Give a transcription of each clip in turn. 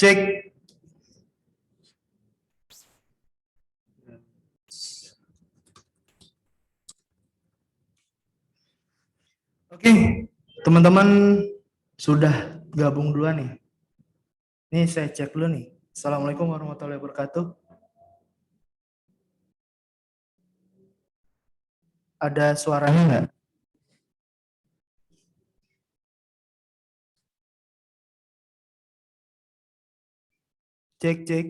Cek. Oke, teman-teman sudah gabung duluan nih. Nih saya cek dulu nih. Assalamualaikum warahmatullahi wabarakatuh. Ada suaranya nggak? Cek, cek.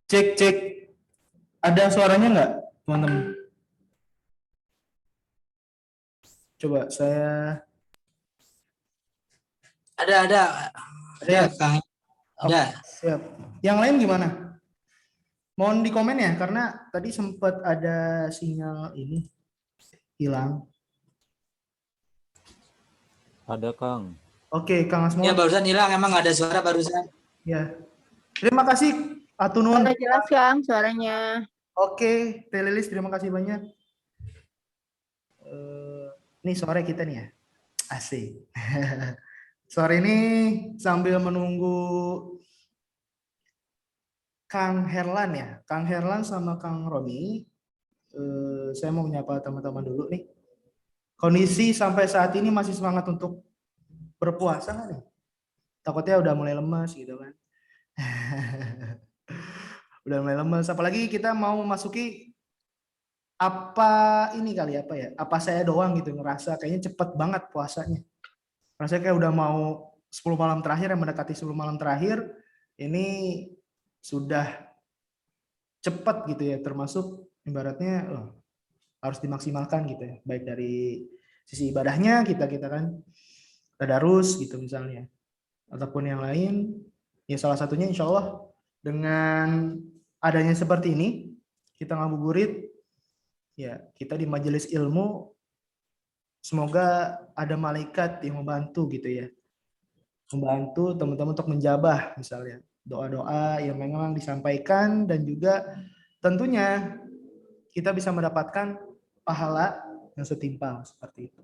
Cek, cek. Ada suaranya nggak, teman-teman? Coba saya. Ada, Ada. Kang. Ada. Siap. Yang lain gimana? Mohon di komen ya, karena tadi sempat ada sinyal ini hilang. Ada, Kang. Oke, Kang Asmon. Ya barusan hilang, emang ada suara barusan. Ya. Terima kasih, Atunun. Suara jelas, Kang, suaranya. Oke, Telelis, terima kasih banyak. Ini sore kita nih ya. Asik. Sore ini sambil menunggu Kang Herlan ya. Kang Herlan sama Kang Roni. Saya mau menyapa teman-teman dulu nih. Kondisi sampai saat ini masih semangat untuk berpuasa nggak nih? Takutnya udah mulai lemas gitu kan. Udah mulai lemas. Apalagi kita mau memasuki apa ini kali apa ya? Apa saya doang gitu ngerasa kayaknya cepet banget puasanya. Rasanya kayak udah mau 10 malam terakhir, yang mendekati 10 malam terakhir, ini sudah cepat gitu ya, termasuk ibaratnya harus dimaksimalkan gitu ya, baik dari sisi ibadahnya kita kan tadarus gitu misalnya, ataupun yang lain ya, salah satunya insya Allah dengan adanya seperti ini kita ngabuburit ya, kita di majelis ilmu, semoga ada malaikat yang membantu gitu ya, membantu teman-teman untuk menjabah misalnya doa-doa yang memang disampaikan, dan juga tentunya kita bisa mendapatkan pahala yang setimpal seperti itu.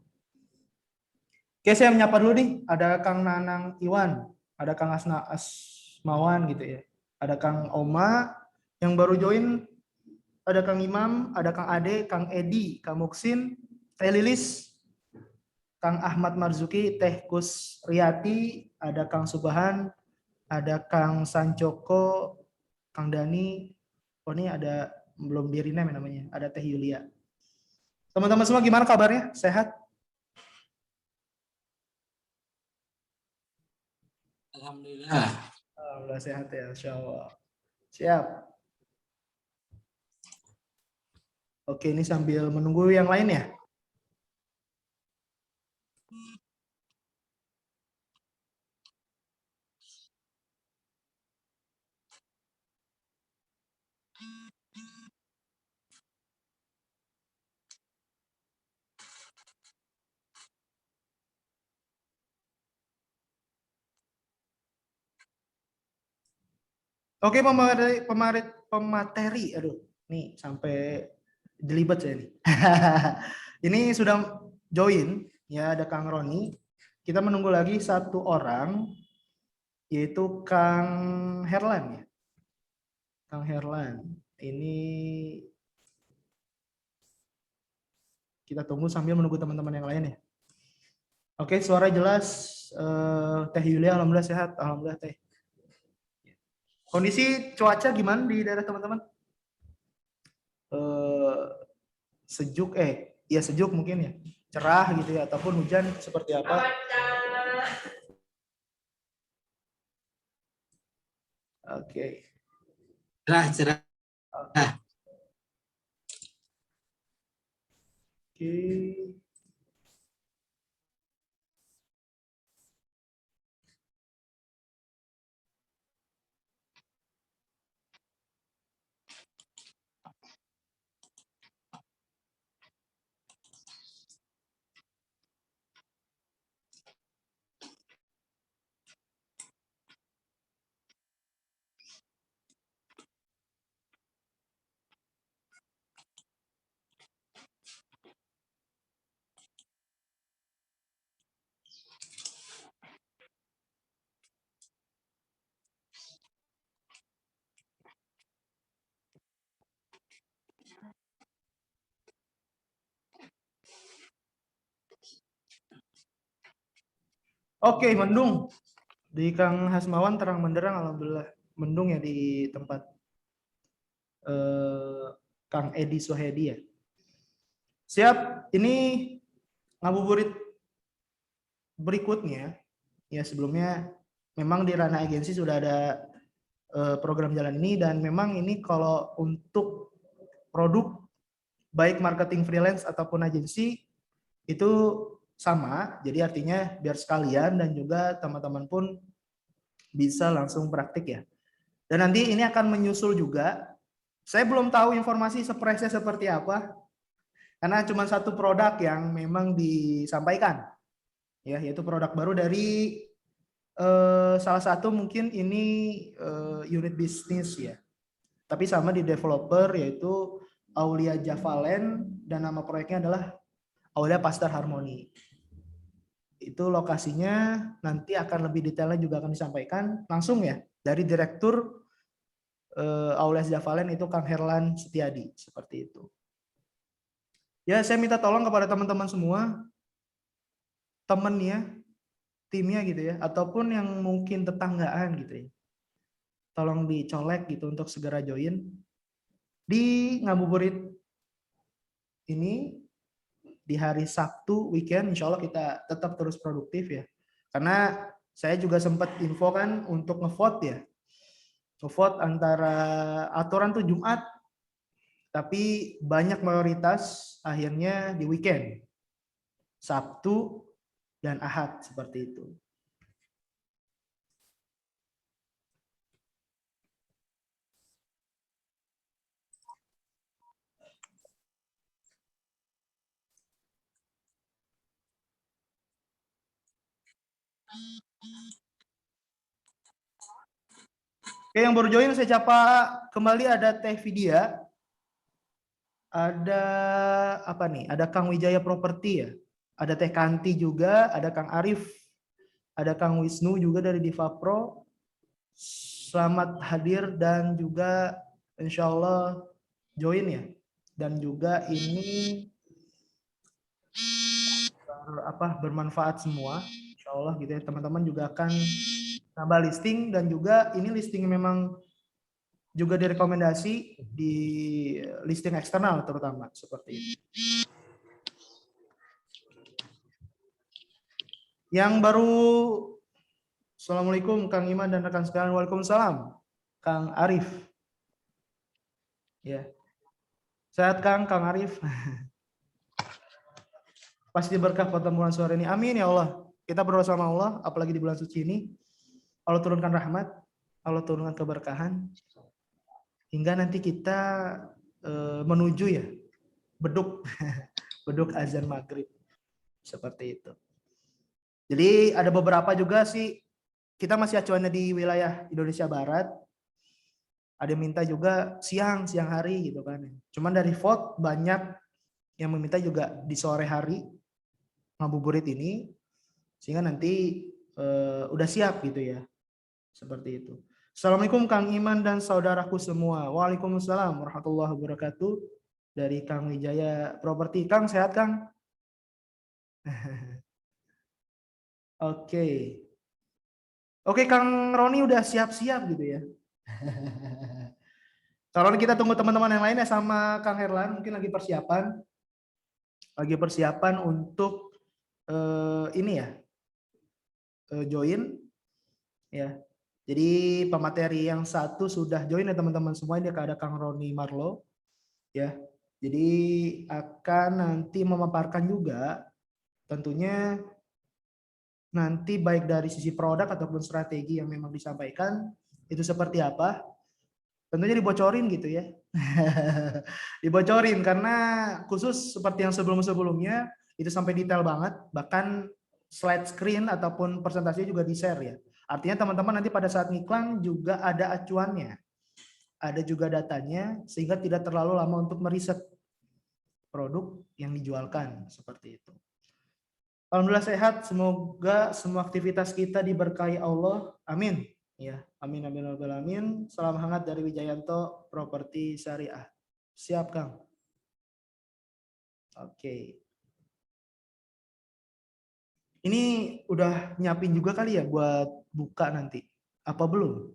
Oke, saya menyapa dulu nih, ada Kang Nanang Iwan, ada Kang Asmawan gitu ya, ada Kang Oma yang baru join, ada Kang Imam, ada Kang Ade, Kang Edi, Kang Muksin, Teh Lilis, Kang Ahmad Marzuki, Teh Kus Riyati, ada Kang Subahan, ada Kang Sancoko, Kang Dani, oh ini ada belum di rename namanya, ada Teh Yulia. Teman-teman semua gimana kabarnya? Sehat? Alhamdulillah. Alhamdulillah sehat ya, Insya Allah. Siap. Oke, ini sambil menunggu yang lain ya. Oke, pemateri, aduh, nih sampai jelibet saya nih. Ini sudah join, ya ada Kang Roni. Kita menunggu lagi satu orang, yaitu Kang Herlan ya. Kang Herlan, ini kita tunggu sambil menunggu teman-teman yang lain ya. Oke, suara jelas. Teh Yulia, alhamdulillah sehat, alhamdulillah Teh. Kondisi cuaca gimana di daerah teman-teman? Sejuk, ya sejuk mungkin ya, cerah gitu ya, ataupun hujan seperti apa? Oke. Cerah. Oke. Oke, mendung. Di Kang Hasmawan terang benderang, alhamdulillah. Mendung ya di tempat Kang Edi Sohedi ya. Siap, ini ngabuburit berikutnya. Ya sebelumnya memang di ranah agensi sudah ada program jalan ini, dan memang ini kalau untuk produk baik marketing freelance ataupun agensi itu sama. Jadi artinya biar sekalian dan juga teman-teman pun bisa langsung praktik ya. Dan nanti ini akan menyusul juga. Saya belum tahu informasi sepresnya seperti apa, karena cuma satu produk yang memang disampaikan, ya, yaitu produk baru dari salah satu mungkin ini unit bisnis ya. Tapi sama di developer, yaitu Aulia Javalen, dan nama proyeknya adalah Aulia Pastor Harmony. Itu lokasinya nanti akan lebih detailnya juga akan disampaikan langsung ya dari Direktur Aulia Javalen, itu Kang Herlan Setiadi, seperti itu. Ya, saya minta tolong kepada teman-teman semua, temennya, timnya gitu ya, ataupun yang mungkin tetanggaan gitu ya, tolong dicolek gitu untuk segera join di ngabuburit ini di hari Sabtu weekend. Insya Allah kita tetap terus produktif ya, karena saya juga sempat info kan untuk ngevote ya, ngevote antara aturan tuh Jumat, tapi banyak mayoritas akhirnya di weekend, Sabtu dan Ahad, seperti itu. Oke, yang baru join saya capa kembali, ada Teh Vidya, ada apa nih? Ada Kang Wijaya Property ya, ada Teh Kanti juga, ada Kang Arif, ada Kang Wisnu juga dari Diva Pro. Selamat hadir dan juga insya Allah join ya. Dan juga ini bermanfaat semua, insya Allah gitu ya. Teman-teman juga akan nambah listing, dan juga ini listing memang juga direkomendasi di listing eksternal terutama, seperti itu. Yang baru Assalamualaikum Kang Iman dan rekan sekalian. Waalaikumsalam. Kang Arif. Ya. Sehat Kang Arif. Pasti berkah pertemuan sore ini. Amin ya Allah. Kita berdoa sama Allah, apalagi di bulan suci ini. Allah turunkan rahmat, Allah turunkan keberkahan. Hingga nanti kita menuju ya, beduk. Beduk azan maghrib. Seperti itu. Jadi ada beberapa juga sih, kita masih acuannya di wilayah Indonesia Barat. Ada yang minta juga siang hari gitu kan. Cuman dari vote banyak yang meminta juga di sore hari ngabuburit ini, sehingga nanti udah siap gitu ya. Seperti itu. Assalamualaikum Kang Iman dan saudaraku semua. Waalaikumsalam warahmatullahi wabarakatuh. Dari Kang Wijaya Properti. Kang sehat Kang? Oke. Oke Kang Roni udah siap-siap gitu ya. Kalau kita tunggu teman-teman yang lainnya sama Kang Herlan mungkin lagi persiapan. Lagi persiapan untuk ini ya. Join ya. Jadi pemateri yang satu sudah join ya teman-teman semua, ini ada Kang Roni Marlo ya. Jadi akan nanti memaparkan juga tentunya nanti baik dari sisi produk ataupun strategi yang memang disampaikan itu seperti apa. Tentunya dibocorin gitu ya. Dibocorin karena khusus seperti yang sebelum-sebelumnya itu sampai detail banget, bahkan slide screen ataupun presentasinya juga di-share ya. Artinya teman-teman nanti pada saat ngiklan juga ada acuannya. Ada juga datanya sehingga tidak terlalu lama untuk meriset produk yang dijualkan seperti itu. Alhamdulillah sehat, semoga semua aktivitas kita diberkahi Allah. Amin. Ya, amin amin amin. Salam hangat dari Wijayanto Properti Syariah. Siap, Kang. Oke. Ini udah nyiapin juga kali ya buat buka nanti. Apa belum?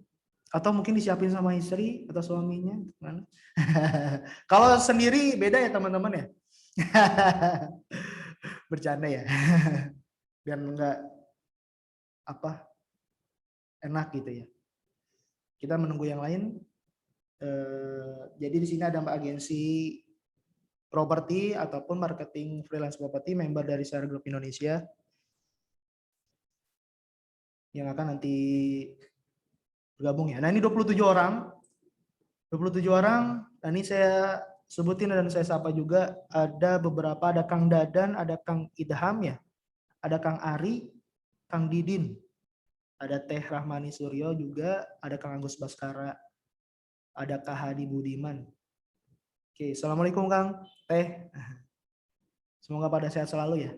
Atau mungkin disiapin sama istri atau suaminya? Kalau sendiri beda ya teman-teman ya. Bercanda ya. Biar enggak enak gitu ya. Kita menunggu yang lain. Jadi di sini ada agensi properti ataupun marketing freelance properti member dari Syariah Group Indonesia yang akan nanti bergabung ya. Nah ini 27 orang. 27 orang. Nah ini saya sebutin dan saya sapa juga. Ada beberapa, ada Kang Dadan, ada Kang Idham ya. Ada Kang Ari, Kang Didin. Ada Teh Rahmani Suryo juga. Ada Kang Agus Baskara. Ada Kak Hadi Budiman. Oke, Assalamualaikum Kang Teh. Semoga pada sehat selalu ya.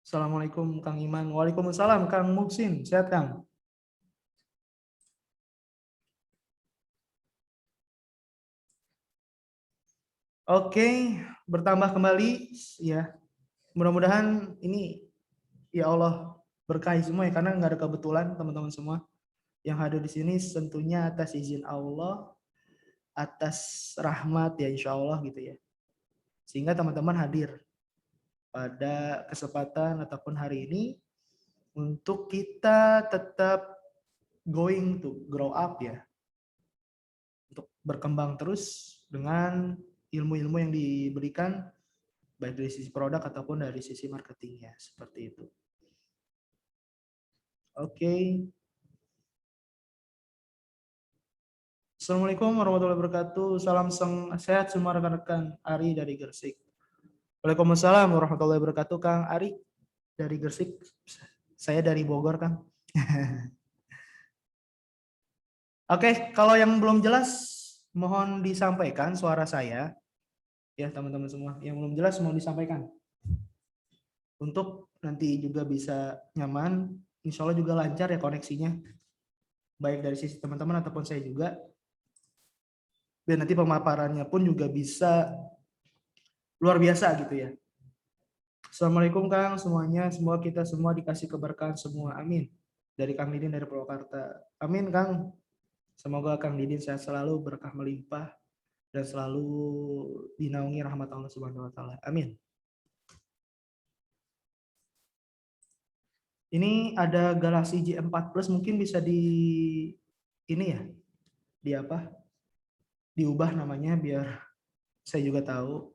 Assalamualaikum Kang Iman. Waalaikumsalam Kang Muksin. Sehat Kang? Oke, bertambah kembali ya. Mudah-mudahan ini ya Allah berkahi semua ya, karena nggak ada kebetulan teman-teman semua yang hadir di sini tentunya atas izin Allah, atas rahmat ya insya Allah gitu ya. Sehingga teman-teman hadir pada kesempatan ataupun hari ini untuk kita tetap going to grow up ya. Untuk berkembang terus dengan ilmu-ilmu yang diberikan baik dari sisi produk ataupun dari sisi marketingnya, seperti itu. Oke. Assalamualaikum warahmatullahi wabarakatuh. Salam sehat semua rekan-rekan. Ari dari Gresik. Waalaikumsalam warahmatullahi wabarakatuh. Kang Ari dari Gresik. Saya dari Bogor, Kang. Oke, kalau yang belum jelas mohon disampaikan suara saya. Ya, teman-teman semua. Yang belum jelas mohon disampaikan. Untuk nanti juga bisa nyaman, insya Allah juga lancar ya koneksinya. Baik dari sisi teman-teman ataupun saya juga. Dan nanti pemaparannya pun juga bisa luar biasa gitu ya. Assalamualaikum Kang semuanya, semoga kita semua dikasih keberkahan semua, amin. Dari Kang Didin dari Purwakarta, amin Kang. Semoga Kang Didin sehat selalu, berkah melimpah, dan selalu dinaungi rahmat Allah Subhanahu Wa Taala, amin. Ini ada Galaxy J4 Plus, mungkin bisa ini ya, di apa? Diubah namanya biar saya juga tahu.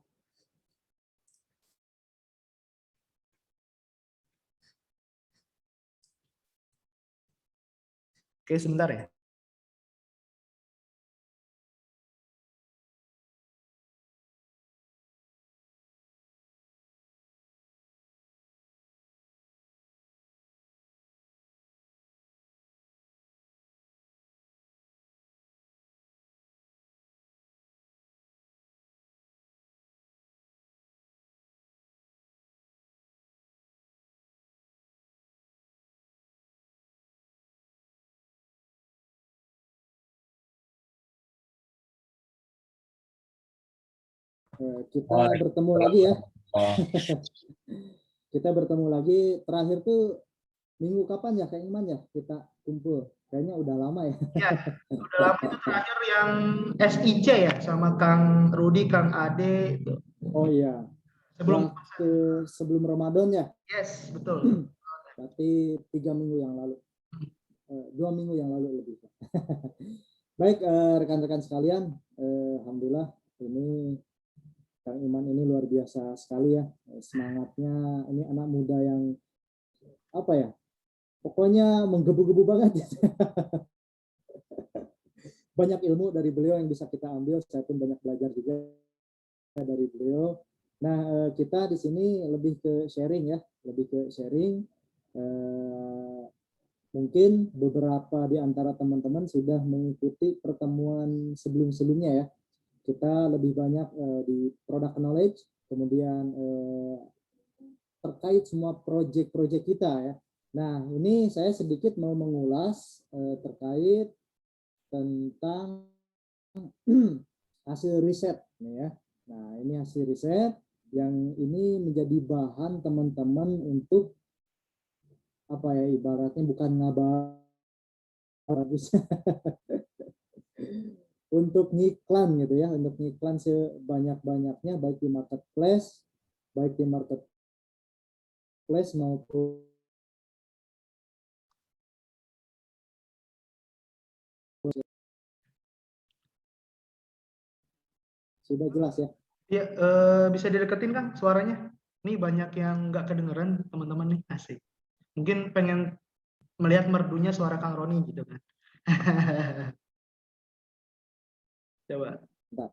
Oke, sebentar ya. Kita bertemu lagi ya. Kita bertemu lagi. Terakhir tuh minggu kapan ya Kang Iman ya kita kumpul? Kayaknya udah lama ya. Ya, udah lama itu terakhir yang SIC ya sama Kang Rudi, Kang Ade itu. Oh iya. Sebelum sebelum Ramadan ya. Yes, betul. Berarti 3 minggu yang lalu. 2 minggu yang lalu lebih. Baik rekan-rekan sekalian, alhamdulillah ini Kang Iman ini luar biasa sekali ya, semangatnya. Ini anak muda yang apa ya, pokoknya menggebu-gebu banget. Banyak ilmu dari beliau yang bisa kita ambil, saya pun banyak belajar juga dari beliau. Nah kita di sini lebih ke sharing ya, lebih ke sharing. Mungkin beberapa di antara teman-teman sudah mengikuti pertemuan sebelum-sebelumnya ya. Kita lebih banyak di product knowledge, kemudian terkait semua proyek-proyek kita ya. Nah, ini saya sedikit mau mengulas terkait tentang hasil riset nih ya. Nah, ini hasil riset yang ini menjadi bahan teman-teman untuk apa ya, ibaratnya bukan ngabar untuk ngiklan gitu ya, untuk ngiklan sebanyak-banyaknya baik di marketplace maupun sudah jelas ya. Ya, bisa dideketin kan suaranya? Nih banyak yang nggak kedengeran teman-teman nih, asik. Mungkin pengen melihat merdunya suara Kang Roni gitu kan. Coba. Bentar.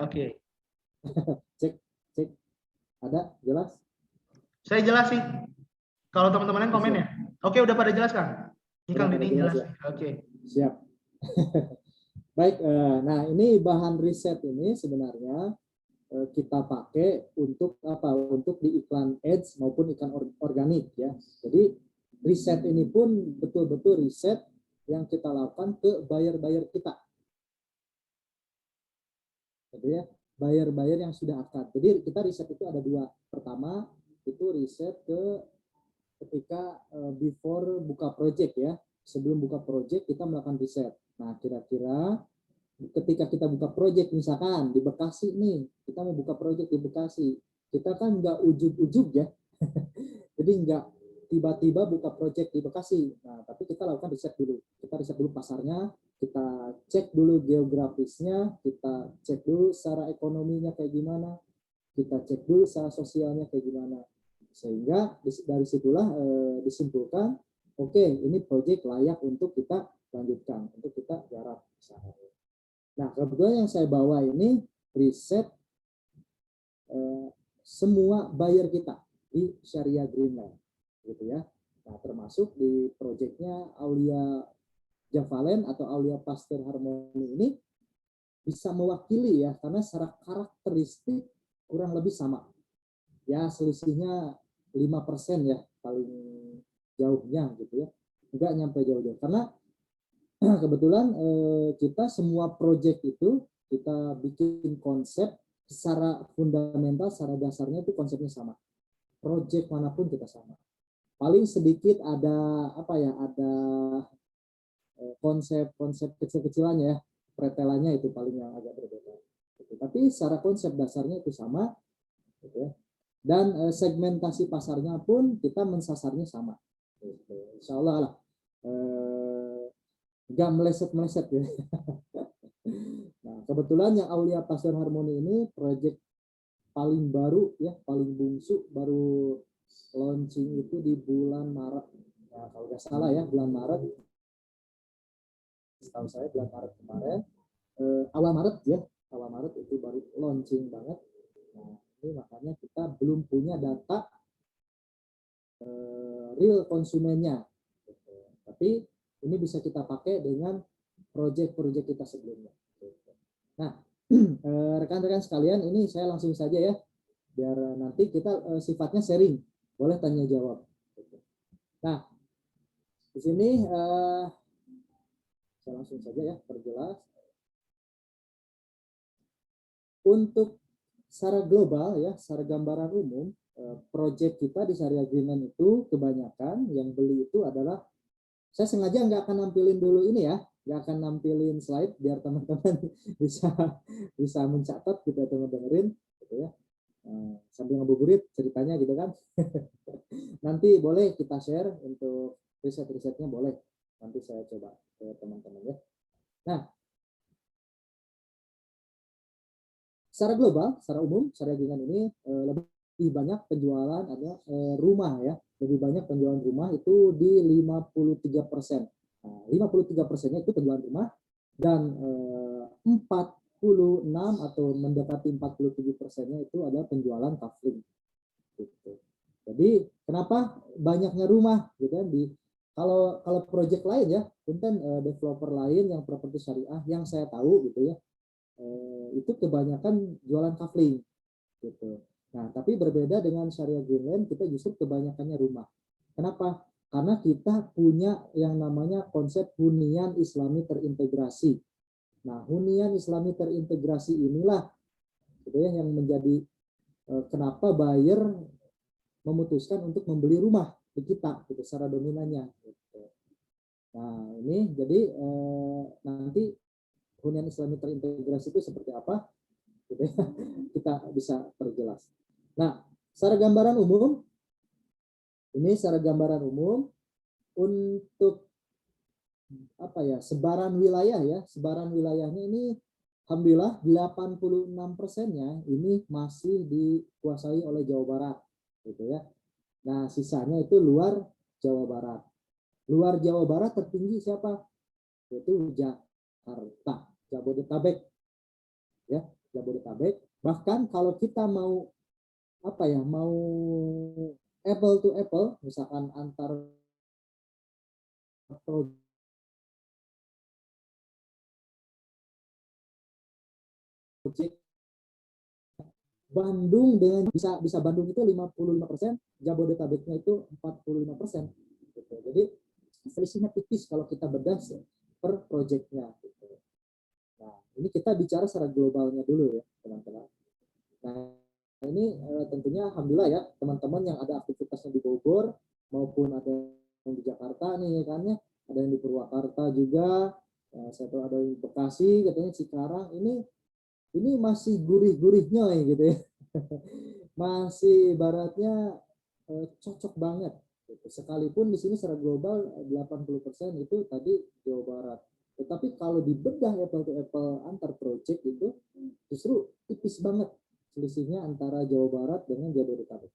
Oke. Cek ada jelas? Saya jelas sih. Kalau teman-teman yang komen ya. Oke, udah pada jelas kan? Ini Kang Dini jelas. Ya. Oke. Siap. Baik, nah ini bahan riset ini sebenarnya kita pakai untuk apa? Untuk di iklan ads maupun iklan organik ya. Jadi riset ini pun betul-betul riset yang kita lakukan ke buyer-buyer kita. Jadi ya, buyer-buyer yang sudah akad. Jadi kita riset itu ada dua. Pertama itu riset ketika before buka project ya. Sebelum buka project kita melakukan riset. Nah kira-kira ketika kita buka project misalkan di Bekasi nih, kita mau buka project di Bekasi, kita kan nggak ujug-ujug ya. Jadi nggak tiba-tiba buka project di Bekasi. Nah, tapi kita lakukan riset dulu. Kita riset dulu pasarnya, kita cek dulu geografisnya, kita cek dulu secara ekonominya kayak gimana, kita cek dulu secara sosialnya kayak gimana. Sehingga dari situlah disimpulkan, oke, ini project layak untuk kita lanjutkan, untuk kita garap. Nah, kebetulan yang saya bawa ini riset semua buyer kita di Syariah Greenland, gitu ya. Nah, termasuk di proyeknya Aulia Javalen atau Aulia Pasteur Harmony ini bisa mewakili ya, karena secara karakteristik kurang lebih sama. Ya, selisihnya 5% ya, paling jauhnya gitu ya. Enggak nyampe jauh-jauh. Karena kebetulan kita semua proyek itu kita bikin konsep secara fundamental, secara dasarnya itu konsepnya sama. Proyek manapun kita sama. Paling sedikit ada apa ya, ada konsep kecil-kecilannya ya, pretelannya itu paling yang agak berbeda. Tapi secara konsep dasarnya itu sama, gitu ya. Dan segmentasi pasarnya pun kita mensasarnya sama. Gitu. Insya Allah lah. Nggak meleset-meleset ya. Nah, kebetulan yang Aulia Passion Harmony ini proyek paling baru ya, paling bungsu, baru launching itu di bulan Maret. Nah, kalau nggak salah ya, bulan Maret. Setahu saya bulan Maret kemarin, awal Maret ya, awal Maret itu baru launching banget. Nah, ini makanya kita belum punya data real konsumennya. Gitu. Tapi ini bisa kita pakai dengan proyek-proyek kita sebelumnya. Gitu. Nah, rekan-rekan sekalian, ini saya langsung saja ya, biar nanti kita sifatnya sharing, boleh tanya jawab. Gitu. Nah, di sini saya langsung saja ya perjelas. Untuk secara global ya, secara gambaran umum, proyek kita di Syariah Agreement itu kebanyakan yang beli itu adalah, saya sengaja nggak akan nampilin dulu ini ya, nggak akan nampilin slide biar teman-teman bisa mencatat gitu, teman dengerin gitu ya, sambil ngabuburit ceritanya gitu kan. Nanti boleh kita share untuk riset-risetnya, boleh nanti saya coba ke teman-teman ya. Nah, secara global, secara umum, Syariah Agreement ini lebih banyak penjualan ada rumah ya, lebih banyak penjualan rumah itu di 53%. Nah, 53%-nya itu penjualan rumah, dan 46 atau mendekati 47%-nya itu adalah penjualan kafling. Gitu. Jadi kenapa banyaknya rumah gitu kan, di kalau proyek lain ya, konten developer lain yang properti syariah yang saya tahu gitu ya, itu kebanyakan jualan kafling gitu. Nah, tapi berbeda dengan Syariah Greenland, kita justru kebanyakannya rumah. Kenapa? Karena kita punya yang namanya konsep hunian Islami terintegrasi. Nah, hunian Islami terintegrasi inilah gitu ya, yang menjadi kenapa buyer memutuskan untuk membeli rumah di kita gitu, secara dominannya. Gitu. Nah, ini jadi nanti hunian Islami terintegrasi itu seperti apa? Gitu ya, kita bisa perjelas. Nah, secara gambaran umum, ini secara gambaran umum untuk apa ya, sebaran wilayah ya, sebaran wilayahnya ini alhamdulillah 86%-nya ini masih dikuasai oleh Jawa Barat gitu ya. Nah, sisanya itu luar Jawa Barat. Luar Jawa Barat tertinggi siapa? Yaitu Jakarta, Jabodetabek. Ya, Jabodetabek. Bahkan kalau kita mau apa ya, mau apple to apple, misalkan antar project, Bandung dengan bisa Bandung itu 55%, Jabodetabeknya itu 45%. Gitu. Jadi selisihnya tipis kalau kita bedah per projectnya. Gitu. Nah, ini kita bicara secara globalnya dulu ya, teman-teman. Nah, ini tentunya alhamdulillah ya, teman-teman yang ada aktivitasnya di Bogor maupun ada yang di Jakarta nih kan ya, ada yang di Purwakarta juga, saya tahu ada yang di Bekasi, katanya Cikarang, ini masih gurih-gurihnya gitu ya. Masih baratnya cocok banget gitu. Sekalipun di sini secara global 80% itu tadi Jawa Barat. Tetapi kalau dibedah apple to apple antar project itu justru tipis banget selisihnya antara Jawa Barat dengan Jabodetabek.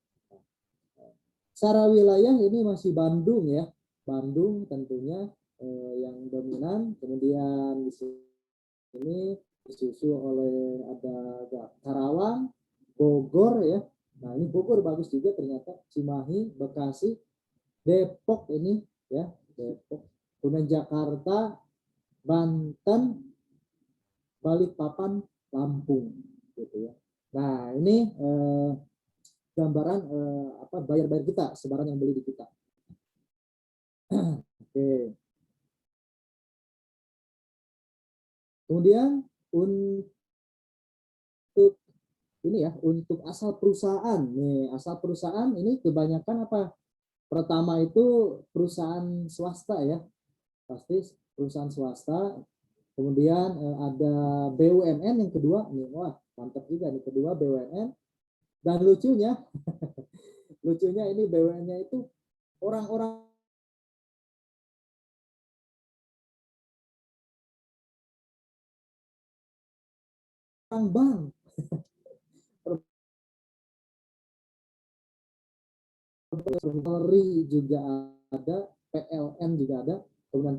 Secara wilayah ini masih Bandung ya. Bandung tentunya yang dominan, kemudian di sini disusul oleh ada Karawang, Bogor ya. Nah, ini Bogor bagus juga ternyata, Cimahi, Bekasi, Depok ini ya, Depok, kemudian Jakarta, Banten, Balikpapan, Lampung gitu ya. Nah, ini gambaran apa buyer kita, sebaran yang beli di kita. Oke. Kemudian untuk ini ya, untuk asal perusahaan. Nih, asal perusahaan ini kebanyakan apa? Pertama itu perusahaan swasta ya. Pasti perusahaan swasta. Kemudian ada BUMN yang kedua. Nih, wah, mantap juga nih, kedua BUMN. Dan lucunya lucunya ini BUMN-nya itu orang-orang bank, Polri juga ada, PLN juga ada, kemudian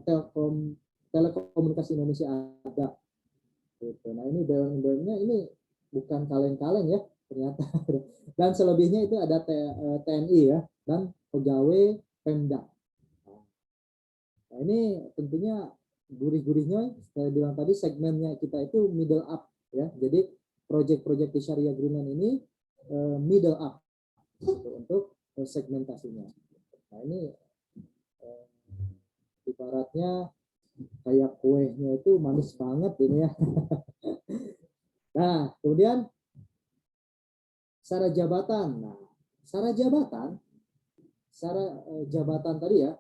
Telekomunikasi Indonesia ada. Gitu. Nah ini BUMN-nya ini bukan kaleng-kaleng ya ternyata. Dan selebihnya itu ada TNI ya dan pegawai Pemda. Nah ini tentunya gurih-gurihnya saya bilang tadi segmennya kita itu middle up ya. Jadi project-project di Syariah Agreement ini middle up gitu, untuk segmentasinya. Nah ini ibaratnya kayak kuenya itu manis banget ini ya. Nah kemudian syarat jabatan. Nah syarat jabatan tadi ya.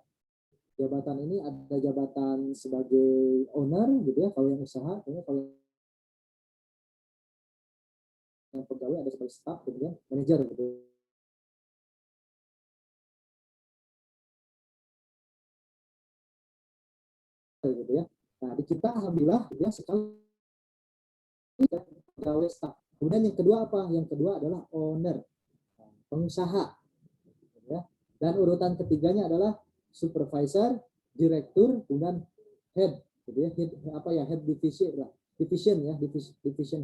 Jabatan ini ada jabatan sebagai owner gitu ya kalau yang usaha, kalau yang pegawai ada sebagai staff, kemudian manajer gitu. Gitu ya. Nah di kita alhamdulillah ya sekali pegawai staff. Kemudian yang kedua apa? Yang kedua adalah owner, pengusaha. Ya. Dan urutan ketiganya adalah supervisor, direktur, kemudian head, gitu ya, head division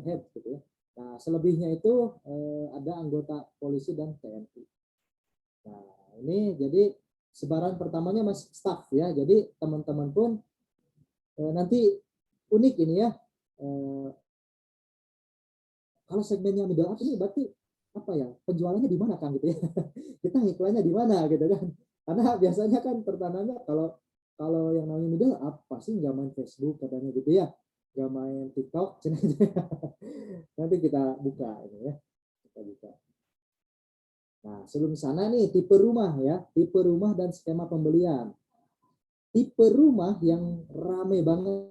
head, gitu ya. Nah selebihnya itu ada anggota polisi dan TNI. Nah ini jadi sebaran pertamanya mas staff ya, jadi teman-teman pun nanti unik ini ya. Kalau segmennya middle up ini berarti apa ya, penjualannya di mana kan gitu ya. Kita ngiklannya di mana gitu kan. Karena biasanya kan pertanyaannya kalau yang namanya middle up pasti nggak main Facebook katanya gitu ya. Nggak main TikTok. Nanti kita buka ini ya. Kita buka. Nah, sebelum sana nih tipe rumah ya, tipe rumah dan skema pembelian. Tipe rumah yang rame banget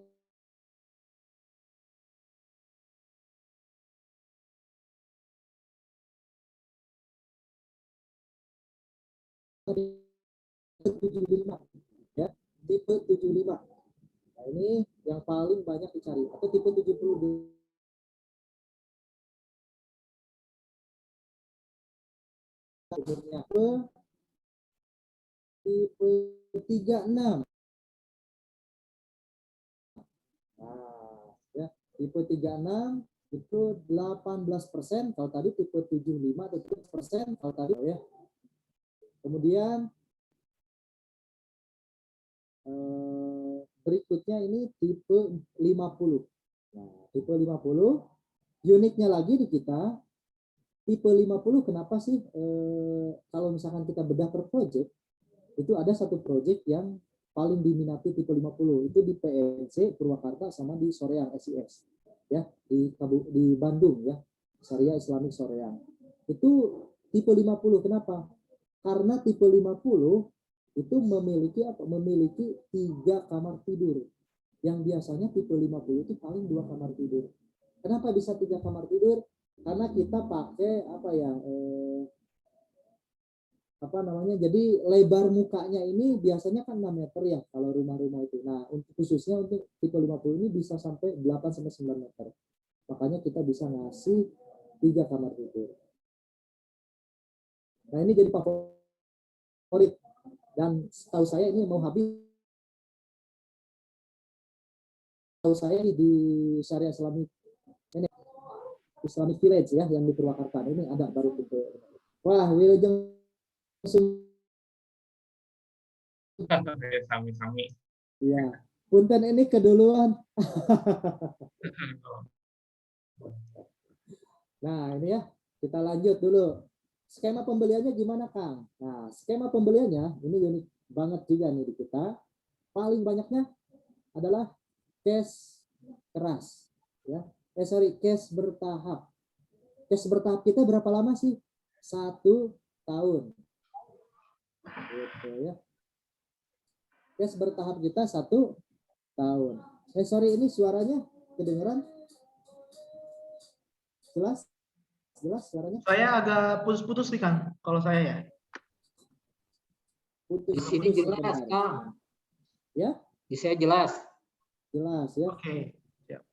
tipe 75 ya, tipe 75. Nah, ini yang paling banyak dicari atau tipe 70. Tipe 36. Nah, ya, tipe 36 itu 18%, kalau tadi tipe 75 atau 10% kalau tadi ya. Kemudian berikutnya ini tipe 50. Nah, tipe 50 uniknya lagi di kita tipe 50 kenapa sih kalau misalkan kita bedah per project itu ada satu project yang paling diminati tipe 50 itu di PNC Purwakarta sama di Soreang SIS ya di Bandung ya, Syariah Islamic Soreang. Itu tipe 50 kenapa? Karena tipe 50 itu memiliki 3 kamar tidur. Yang biasanya tipe 50 itu paling 2 kamar tidur. Kenapa bisa 3 kamar tidur? Karena kita pakai jadi lebar mukanya ini biasanya kan 6 meter ya kalau rumah-rumah itu. Nah, khususnya untuk tipe 50 ini bisa sampai 8-9 meter. Makanya kita bisa ngasih 3 kamar tidur. Nah, ini jadi favorit. Dan setahu saya ini mau habis. Setahu saya ini di Syariah Islamic Village ya yang di Purwakarta. Ini ada baru tipe. Wah, Wilujeng Sami-sami. Iya. Punten ini keduluan. Nah, ini ya. Kita lanjut dulu. Skema pembeliannya gimana, Kang? Nah, skema pembeliannya ini unik banget juga nih di kita. Paling banyaknya adalah cash keras ya. Cash bertahap. Cash bertahap kita berapa lama sih? 1 tahun. Gitu ya. Cash bertahap kita 1 tahun. Ini suaranya kedengeran? Jelas? Jelas suaranya? Saya agak putus-putus nih Kang, kalau saya ya. Putus. Di sini jelas, Kang. Ya? Di saya jelas. Jelas ya. Oke. Siap.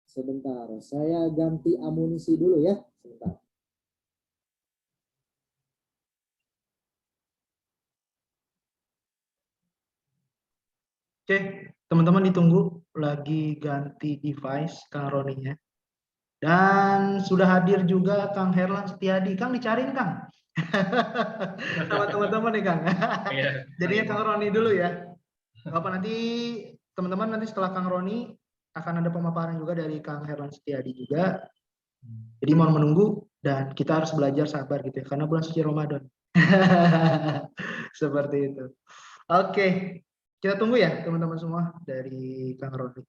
Sebentar, saya ganti amunisi dulu ya. Sebentar. Oke, teman-teman ditunggu lagi ganti device Kang Roninya. Dan sudah hadir juga Kang Herlan Setiadi. Kang dicariin Kang. Sama teman-teman nih Kang. Jadinya Kang Roni dulu ya. Apa nanti teman-teman nanti setelah Kang Roni akan ada pemaparan juga dari Kang Herlan Setiadi juga. Jadi mohon menunggu dan kita harus belajar sabar gitu ya karena bulan suci Ramadan. Seperti itu. Oke, kita tunggu ya teman-teman semua dari Kang Roni.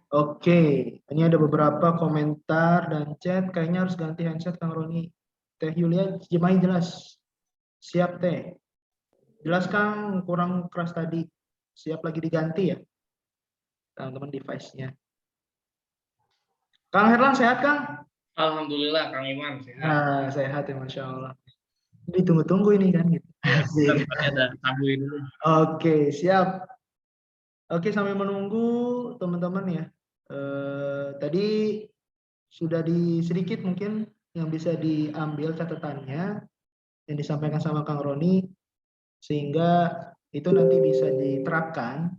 Oke, ini ada beberapa komentar dan chat. Kayaknya harus ganti handset Kang Roni. Teh Yulia, Jemai jelas. Siap Teh. Jelas Kang, kurang keras tadi. Siap lagi diganti ya, teman-teman device-nya. Kang Herlan sehat Kang? Alhamdulillah Kang Iman sehat. Nah, sehat ya Masya Allah. Ditunggu-tunggu ini kan gitu. Asik. Ada tabu dulu. Oke, siap. Oke, sambil menunggu teman-teman ya. Tadi sudah sedikit mungkin yang bisa diambil catatannya yang disampaikan sama Kang Roni sehingga itu nanti bisa diterapkan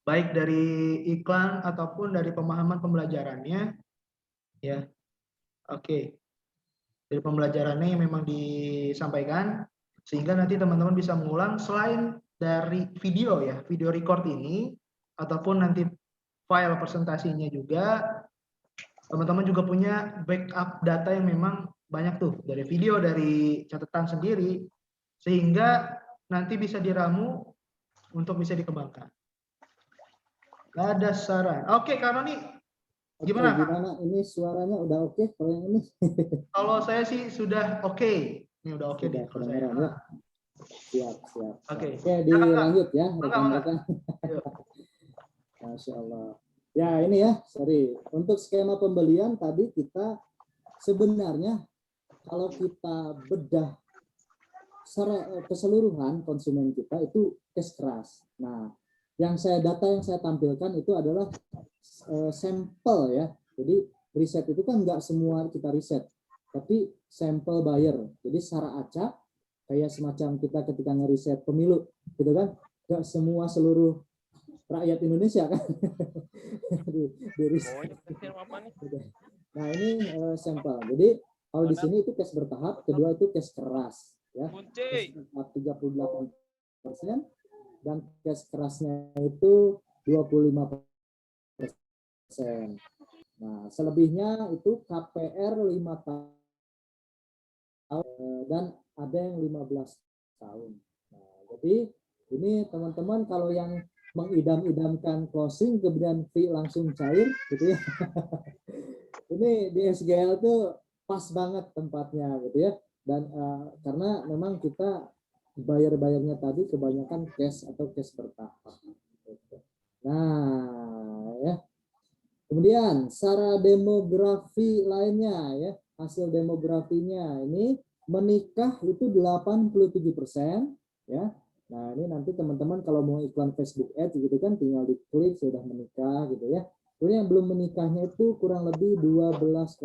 baik dari iklan ataupun dari pemahaman pembelajarannya ya. Oke. Dari pembelajarannya yang memang disampaikan sehingga nanti teman-teman bisa mengulang selain dari video ya, video record ini ataupun nanti file presentasinya juga teman-teman juga punya backup data yang memang banyak tuh dari video, dari catatan sendiri sehingga nanti bisa diramu untuk bisa dikembangkan. Gak ada saran. Oke, Kak Roni, gimana? Gimana? Ini suaranya udah oke kalau yang ini? Kalau saya sih sudah oke. Ini udah oke deh kalau saya. Ya. Siap. Oke. Oke, dilanjut ya Enggak. rekan-rekan. Masya Allah. Ya ini ya, sorry. Untuk skema pembelian tadi kita sebenarnya kalau kita bedah secara keseluruhan konsumen kita itu cash keras. Nah, data yang saya tampilkan itu adalah sampel ya. Jadi riset itu kan nggak semua kita riset, tapi sampel buyer. Jadi secara acak kayak semacam kita ketika ngeriset pemilu, gitu kan? Nggak semua seluruh rakyat Indonesia kan. di riset. Nah ini sampel. Jadi kalau di sini itu cash bertahap, kedua itu cash keras ya. 38% dan cash kerasnya itu 25%. Nah, selebihnya itu KPR 5 tahun dan ada yang 15 tahun. Nah, jadi ini teman-teman kalau yang mengidam-idamkan closing kemudian fee langsung cair gitu ya. Ini di SGL tuh pas banget tempatnya gitu ya. Dan karena memang kita bayar-bayarnya tadi kebanyakan cash atau cash bertahap. Nah, ya. Kemudian secara demografi lainnya ya, hasil demografinya ini menikah itu 87% ya. Nah, ini nanti teman-teman kalau mau iklan Facebook Ads gitu kan tinggal diklik sudah menikah gitu ya. Kemudian yang belum menikahnya itu kurang lebih 12,5%.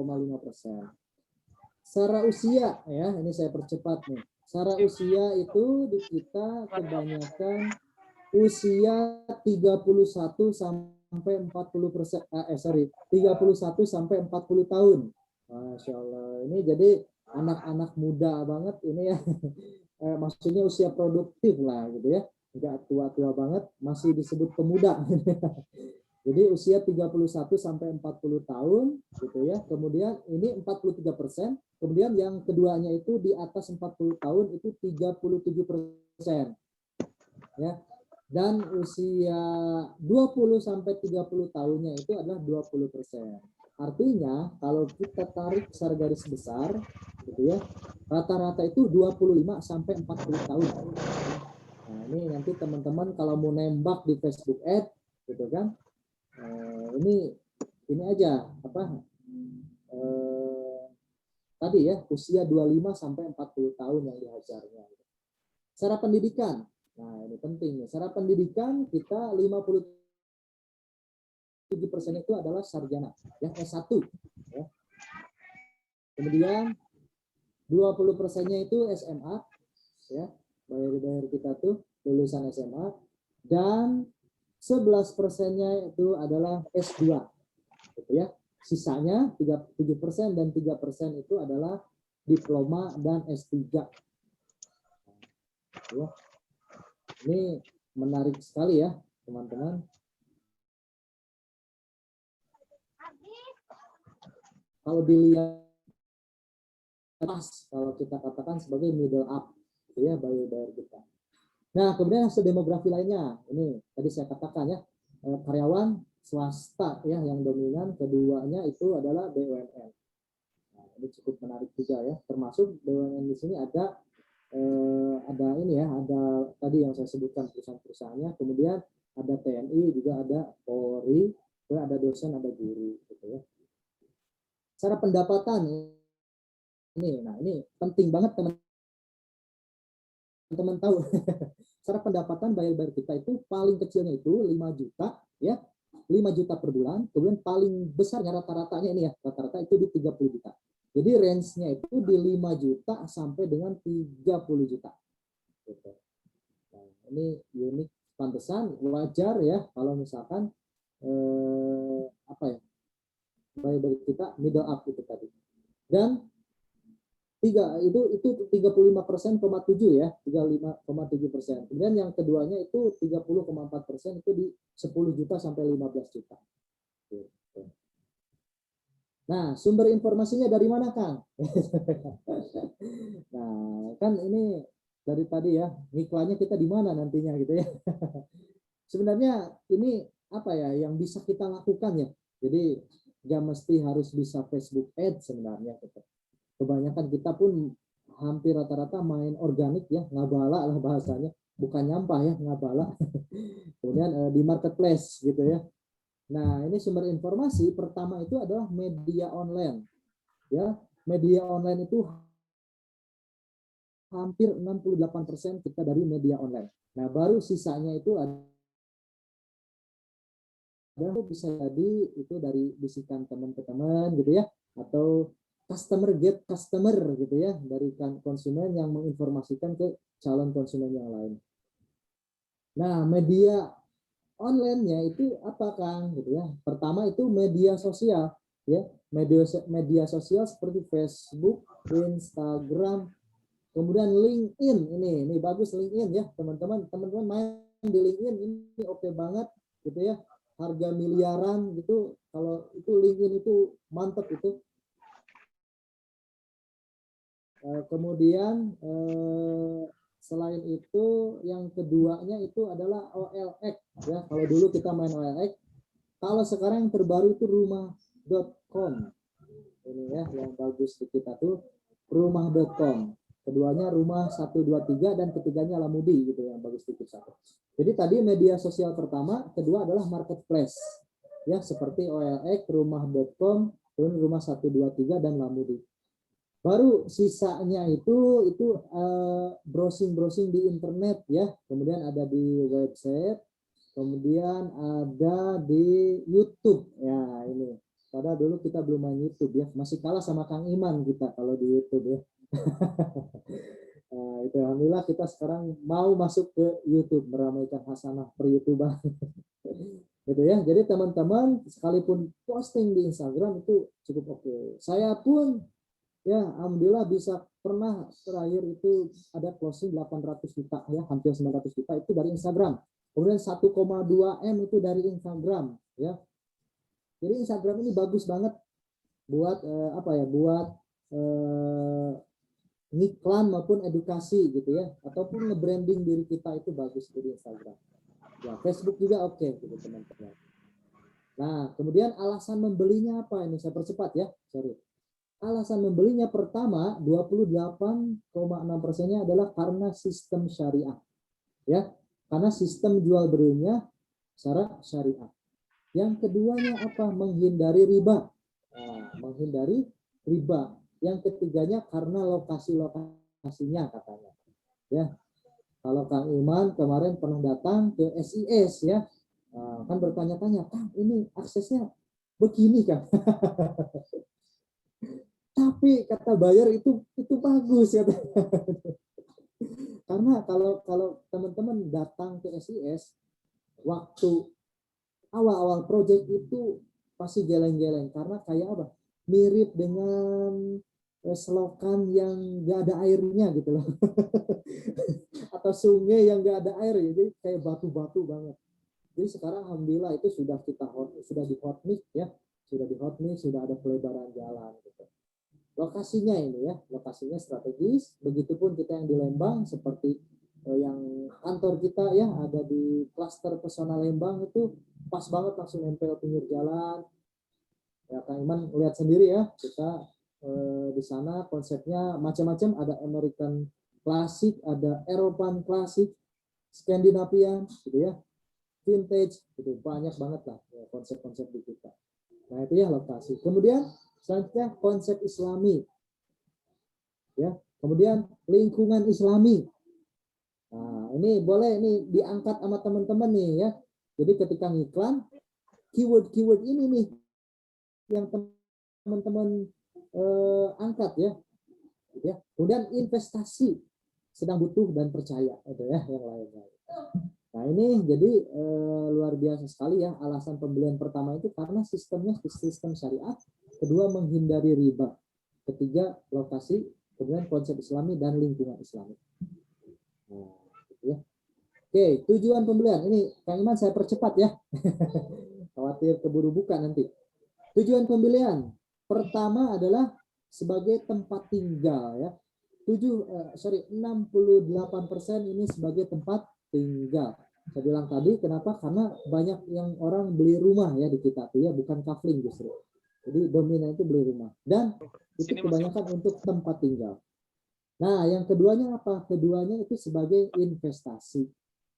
Secara usia ya, ini saya percepat nih. Secara usia itu di kita kebanyakan usia 31 sampai 40%, 31 sampai 40 tahun. Masya Allah. Ini jadi anak-anak muda banget ini ya. Maksudnya usia produktif lah gitu ya. Enggak tua-tua banget, masih disebut pemuda. Jadi usia 31 sampai 40 tahun gitu ya. Kemudian ini 43%, kemudian yang keduanya itu di atas 40 tahun itu 37%. Ya. Dan usia 20 sampai 30 tahunnya itu adalah 20%. Artinya kalau kita tarik secara garis besar gitu ya, rata-rata itu 25 sampai 40 tahun. Nah, ini nanti teman-teman kalau mau nembak di Facebook Ad gitu kan. Ini aja apa tadi ya, usia 25 sampai 40 tahun yang dihajarnya. Secara pendidikan. Nah, ini penting nih. Secara pendidikan kita 57% itu adalah sarjana, ya S1 ya. Kemudian 20%-nya itu SMA ya. Bayar kita tuh lulusan SMA, dan 11%-nya itu adalah S2 gitu ya. Sisanya 37% dan 3% itu adalah diploma dan S3 ya. Ini menarik sekali ya teman-teman. Kalau dilihat kalau kita katakan sebagai middle up ya, bayar kita. Nah, kemudian hasil demografi lainnya, ini tadi saya katakan ya, karyawan swasta ya yang dominan, keduanya itu adalah BUMN. Nah, ini cukup menarik juga ya, termasuk BUMN di sini ada ini ya, ada tadi yang saya sebutkan perusahaan-perusahaannya, kemudian ada TNI, juga ada Polri, juga ada dosen, ada guru gitu ya. Secara pendapatan ini, nah ini penting banget teman-teman tahu. Secara pendapatan bayar kita itu paling kecilnya itu 5 juta ya, 5 juta per bulan, kemudian paling besarnya rata-ratanya ini ya, rata-rata itu di 30 juta. Jadi range-nya itu di 5 juta sampai dengan 30 juta. Gitu. Nah, ini unik, pantesan wajar ya kalau misalkan apa ya, bayar kita middle up itu tadi. Dan itu 35,7% ya, 35,7%. Kemudian yang keduanya itu 30,4% itu di 10 juta sampai 15 juta. Nah, sumber informasinya dari mana, Kang? Nah, kan ini dari tadi ya, iklannya kita di mana nantinya gitu ya. Sebenarnya ini apa ya yang bisa kita lakukan ya. Jadi nggak mesti harus bisa Facebook Ads sebenarnya gitu. Kebanyakan kita pun hampir rata-rata main organik ya, ngabala lah bahasanya, bukan nyampah ya, ngabala. Kemudian di marketplace gitu ya. Nah, ini sumber informasi pertama itu adalah media online. Ya, media online itu hampir 68% kita dari media online. Nah, baru sisanya itu ada bisa jadi itu dari bisikan teman ke teman gitu ya, atau customer get customer gitu ya, dari konsumen yang menginformasikan ke calon konsumen yang lain. Nah, media online-nya itu apa, Kang? Gitu ya. Pertama itu media sosial ya. Media sosial seperti Facebook, Instagram, kemudian LinkedIn. Ini bagus LinkedIn ya, teman-teman. Teman-teman main di LinkedIn ini oke banget gitu ya. Harga miliaran gitu. Kalau itu LinkedIn itu mantap itu. Kemudian selain itu yang keduanya itu adalah OLX ya. Kalau dulu kita main OLX, kalau sekarang yang terbaru itu rumah.com. Ini ya yang bagus di kita tuh rumah.com. Keduanya rumah 123 dan ketiganya Lamudi gitu yang bagus di kita. Jadi tadi media sosial pertama, kedua adalah marketplace ya seperti OLX, rumah.com, rumah 123 dan Lamudi. Baru sisanya itu browsing di internet ya, kemudian ada di website, kemudian ada di YouTube ya ini. Padahal dulu kita belum main YouTube ya, masih kalah sama Kang Iman kita kalau di YouTube ya. Nah, itu alhamdulillah kita sekarang mau masuk ke YouTube, meramaikan hasanah per YouTuber. Gitu ya. Jadi teman-teman sekalipun posting di Instagram itu cukup oke. Saya pun ya alhamdulillah bisa pernah terakhir itu ada closing 800 juta ya, hampir 900 juta itu dari Instagram. Kemudian 1,2 M itu dari Instagram ya. Jadi Instagram ini bagus banget buat buat iklan maupun edukasi gitu ya, ataupun nge-branding diri kita itu bagus di Instagram. Ya, Facebook juga oke gitu teman-teman. Nah, kemudian alasan membelinya apa ini? Saya percepat ya, sorry. Alasan membelinya pertama 28,6%-nya adalah karena sistem syariah. ya, karena sistem jual belinya secara syariah. Yang keduanya apa? Menghindari riba. Nah, menghindari riba. Yang ketiganya karena lokasinya katanya. Ya, kalau Kang Iman kemarin pernah datang ke SIS ya, kan bertanya-tanya, Kang ini aksesnya begini kan? Tapi kata buyer itu bagus ya. Karena kalau teman-teman datang ke SIS waktu awal-awal project itu pasti geleng-geleng karena kayak apa? Mirip dengan selokan yang gak ada airnya gitu loh. Atau sungai yang gak ada air, jadi kayak batu-batu banget. Jadi sekarang alhamdulillah itu sudah di hot mix ya, sudah ada pelebaran jalan gitu. Lokasinya ini ya, lokasinya strategis. Begitupun kita yang di Lembang seperti yang kantor kita ya ada di klaster Pesona Lembang itu pas banget langsung nempel pinggir jalan. Ya Kang Iman lihat sendiri ya, kita di sana konsepnya macam-macam, ada American klasik, ada Eropan klasik, Skandinavian gitu ya, vintage gitu, banyak banget lah ya, konsep-konsep di kita. Nah itu ya lokasi. Kemudian selanjutnya konsep Islami ya, kemudian lingkungan Islami. Nah ini boleh nih diangkat sama teman-teman nih ya, jadi ketika ngiklan keyword ini nih yang teman-teman angkat ya. Kemudian investasi, sedang butuh dan percaya itu ya yang lainnya. Nah ini jadi luar biasa sekali ya, alasan pembelian pertama itu karena sistemnya sistem syariah, kedua menghindari riba, ketiga lokasi, kemudian konsep Islami dan lingkungan Islami. Nah, gitu ya. Oke, tujuan pembelian ini Kang Iman saya percepat ya, khawatir keburu buka nanti. Tujuan pembelian pertama adalah sebagai tempat tinggal ya. 68% ini sebagai tempat tinggal. Saya bilang tadi kenapa? Karena banyak yang orang beli rumah ya di kita tuh ya, bukan kafling justru. Jadi dominan itu beli rumah dan itu kebanyakan untuk tempat tinggal. Nah, yang keduanya apa? Keduanya itu sebagai investasi.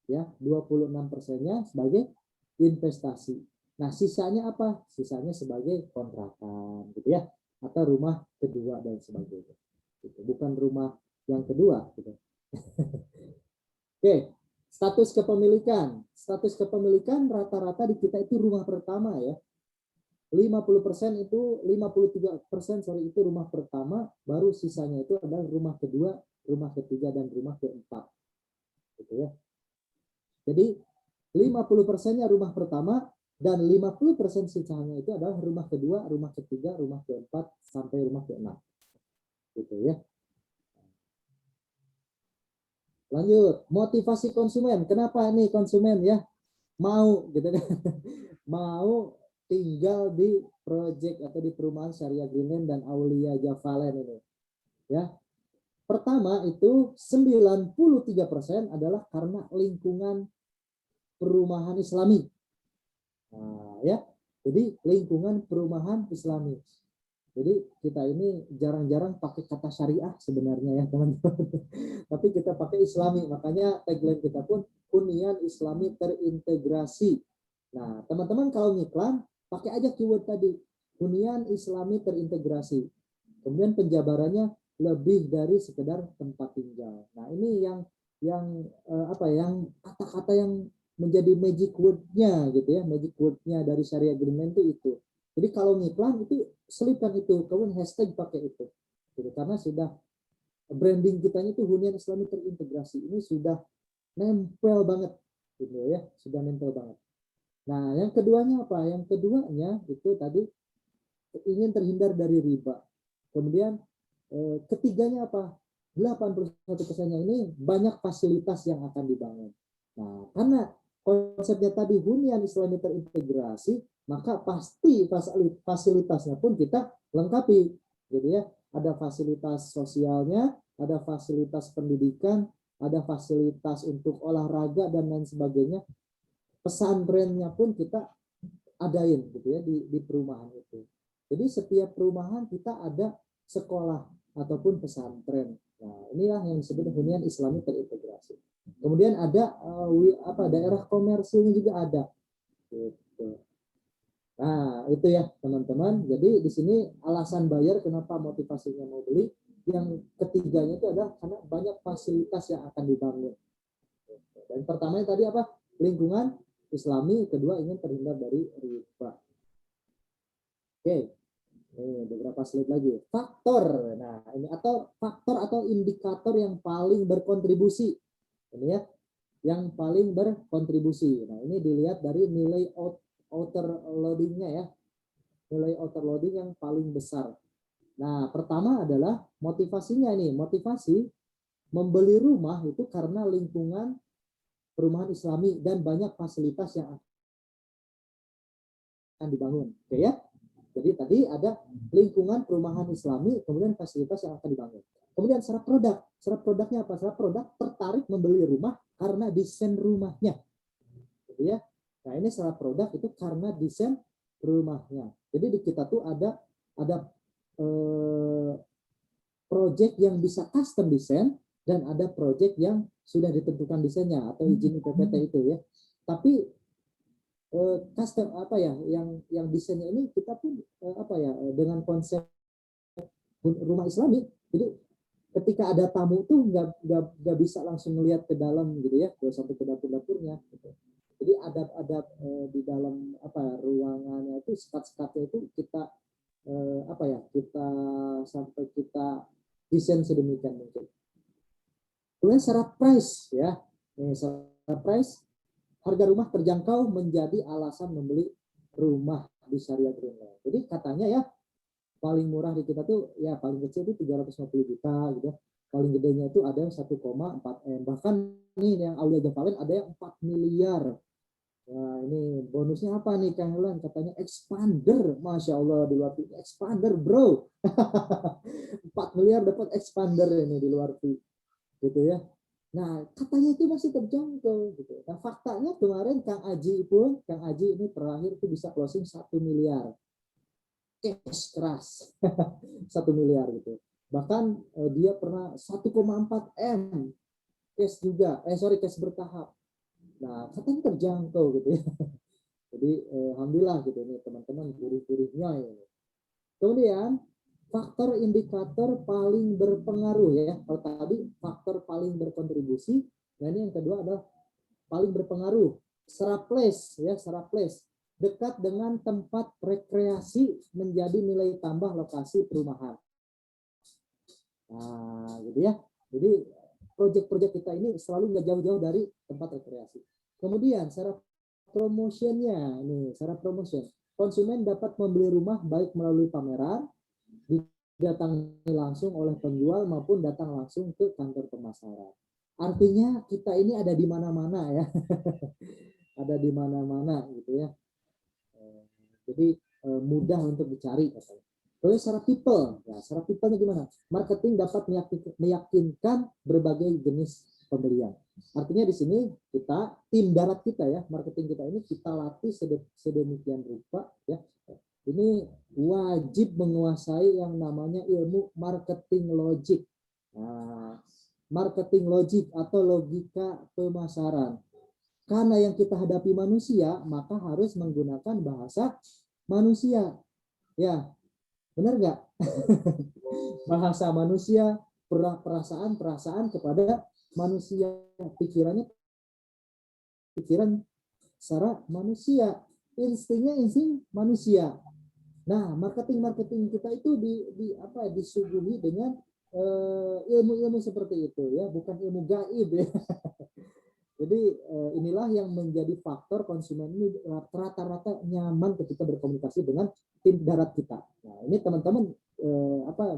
Ya, 26%-nya sebagai investasi. Nah, sisanya apa? Sisanya sebagai kontrakan gitu ya, atau rumah kedua dan sebagainya. Gitu. Bukan rumah yang kedua gitu. Oke, status kepemilikan. Status kepemilikan rata-rata di kita itu rumah pertama ya. 50% itu 53% itu rumah pertama, baru sisanya itu adalah rumah kedua, rumah ketiga dan rumah keempat. Gitu ya. Jadi 50%-nya rumah pertama dan 50% sisanya itu adalah rumah kedua, rumah ketiga, rumah keempat sampai rumah keenam. Gitu ya. Lanjut, motivasi konsumen. Kenapa nih konsumen ya mau gitu kan? Mau tinggal di project atau di perumahan Syariah Greenland dan Aulia Javalen ini. Ya. Pertama itu 93% adalah karena lingkungan perumahan Islami. Nah, ya. Jadi lingkungan perumahan Islami. Jadi kita ini jarang-jarang pakai kata syariah sebenarnya ya teman-teman. Tapi kita pakai Islami, makanya tagline kita pun hunian Islami terintegrasi. Nah, teman-teman kalau ngiklan pakai aja keyword tadi, hunian Islami terintegrasi. Kemudian penjabarannya lebih dari sekedar tempat tinggal. Nah, ini yang kata-kata yang menjadi magic word-nya gitu ya, magic word-nya dari Syariah Agreement itu. Jadi kalau ngiklan itu selipkan itu, kemudian hashtag pakai itu. Gitu. Karena sudah branding kitanya itu hunian Islami terintegrasi. Ini sudah nempel banget gitu ya, sudah nempel banget. Nah, yang keduanya apa? Yang keduanya itu tadi ingin terhindar dari riba. Kemudian ketiganya apa? 81%-nya ini banyak fasilitas yang akan dibangun. Nah, karena konsepnya tadi hunian Islami terintegrasi, maka pasti fasilitasnya pun kita lengkapi, gitu ya. Ada fasilitas sosialnya, ada fasilitas pendidikan, ada fasilitas untuk olahraga dan lain sebagainya. Pesantrennya pun kita adain, gitu ya, di perumahan itu. Jadi setiap perumahan kita ada sekolah ataupun pesantren. Nah, inilah yang disebut hunian Islami terintegrasi. Kemudian ada daerah komersilnya juga ada. Gitu. Nah, itu ya teman-teman. Jadi di sini alasan buyer kenapa motivasinya mau beli. Yang ketiganya itu adalah karena banyak fasilitas yang akan dibangun. Dan pertamanya tadi apa? Lingkungan Islami, kedua ingin terhindar dari riba. Oke. Ini beberapa slide lagi. Faktor. Nah, ini atau faktor atau indikator yang paling berkontribusi. Ini ya, yang paling berkontribusi. Nah, ini dilihat dari nilai outer loading-nya ya. Nilai outer loading yang paling besar. Nah, pertama adalah motivasinya ini. Motivasi membeli rumah itu karena lingkungan perumahan Islami dan banyak fasilitas yang akan dibangun. Oke ya. Jadi tadi ada lingkungan perumahan Islami, kemudian fasilitas yang akan dibangun. Kemudian syarat produk. Syarat produknya apa? Syarat produk tertarik membeli rumah karena desain rumahnya. Gitu ya. Nah, ini syarat produk itu karena desain rumahnya. Jadi di kita tuh ada project yang bisa custom desain dan ada project yang sudah ditentukan desainnya atau izin IPPT itu ya. Tapi custom yang desainnya ini kita pun dengan konsep rumah Islami. Jadi ketika ada tamu tuh nggak bisa langsung melihat ke dalam gitu ya, sampai ke dapurnya. Gitu. Jadi ada di dalam ruangannya itu sekat-sekatnya itu kita kita desain sedemikian mungkin. Kemudian syarat price ya. Ini syarat price, harga rumah terjangkau menjadi alasan membeli rumah di Syariah Green Loan. Jadi katanya ya paling murah di kita tuh ya paling kecil itu 350 juta gitu. Paling gedenya itu ada yang 1,4 M. Bahkan nih yang Aulia Jafalen ada yang 4 miliar. Nah, ini bonusnya apa nih Kang Elan? Katanya expander. Masya Allah, di luar fee. Expander bro. 4 miliar dapat expander ini di luar fee. Gitu ya. Nah, katanya itu masih terjangkau. Gitu. Nah, faktanya kemarin Kang Aji ini terakhir itu bisa closing 1 miliar. Cash keras. 1 miliar gitu. Bahkan dia pernah 1,4 M. Cash juga. Cash bertahap. Nah, katanya terjangkau gitu ya. Jadi alhamdulillah gitu nih teman-teman gurih-gurihnya ini. Kemudian faktor indikator paling berpengaruh ya. Kalau tadi faktor paling berkontribusi, nah ini yang kedua adalah paling berpengaruh. Secara place ya, secara place dekat dengan tempat rekreasi menjadi nilai tambah lokasi perumahan. Nah, gitu ya. Jadi proyek-proyek kita ini selalu nggak jauh-jauh dari tempat rekreasi. Kemudian syarat promotionnya, ini syarat promotion. Konsumen dapat membeli rumah baik melalui pameran, didatangi langsung oleh penjual maupun datang langsung ke kantor pemasaran. Artinya kita ini ada di mana-mana ya, ada di mana-mana gitu ya. Jadi mudah untuk dicari katanya. Terus secara people, ya secara people-nya gimana? Marketing dapat meyakinkan berbagai jenis pembelian. Artinya di sini kita tim darat kita ya, marketing kita ini kita latih sedemikian rupa ya. Ini wajib menguasai yang namanya ilmu marketing logic. Nah, marketing logic atau logika pemasaran. Karena yang kita hadapi manusia, maka harus menggunakan bahasa manusia. Ya, benar nggak? Bahasa manusia, perasaan kepada manusia, pikiran secara manusia, insting manusia. Nah, marketing kita itu disuguhi dengan ilmu-ilmu seperti itu ya, bukan ilmu gaib ya. Jadi inilah yang menjadi faktor konsumen ini rata-rata nyaman ketika berkomunikasi dengan tim darat kita. Nah, ini teman-teman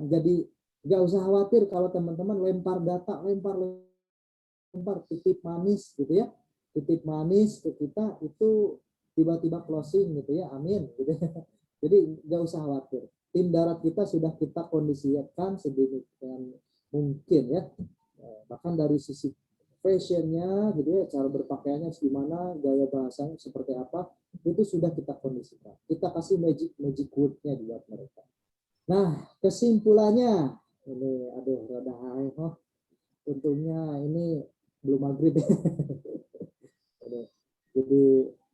jadi nggak usah khawatir kalau teman-teman lempar data, lempar titip manis gitu ya, titip manis ke kita itu tiba-tiba closing gitu ya, amin gitu ya. Jadi nggak usah khawatir, tim darat kita sudah kita kondisikan sedemikian mungkin ya, bahkan dari sisi fashionnya gitu ya, cara berpakaiannya gimana, gaya bahasanya seperti apa, itu sudah kita kondisikan. Kita kasih magic word-nya buat mereka. Nah, kesimpulannya ini rada untungnya ini belum maghrib. Jadi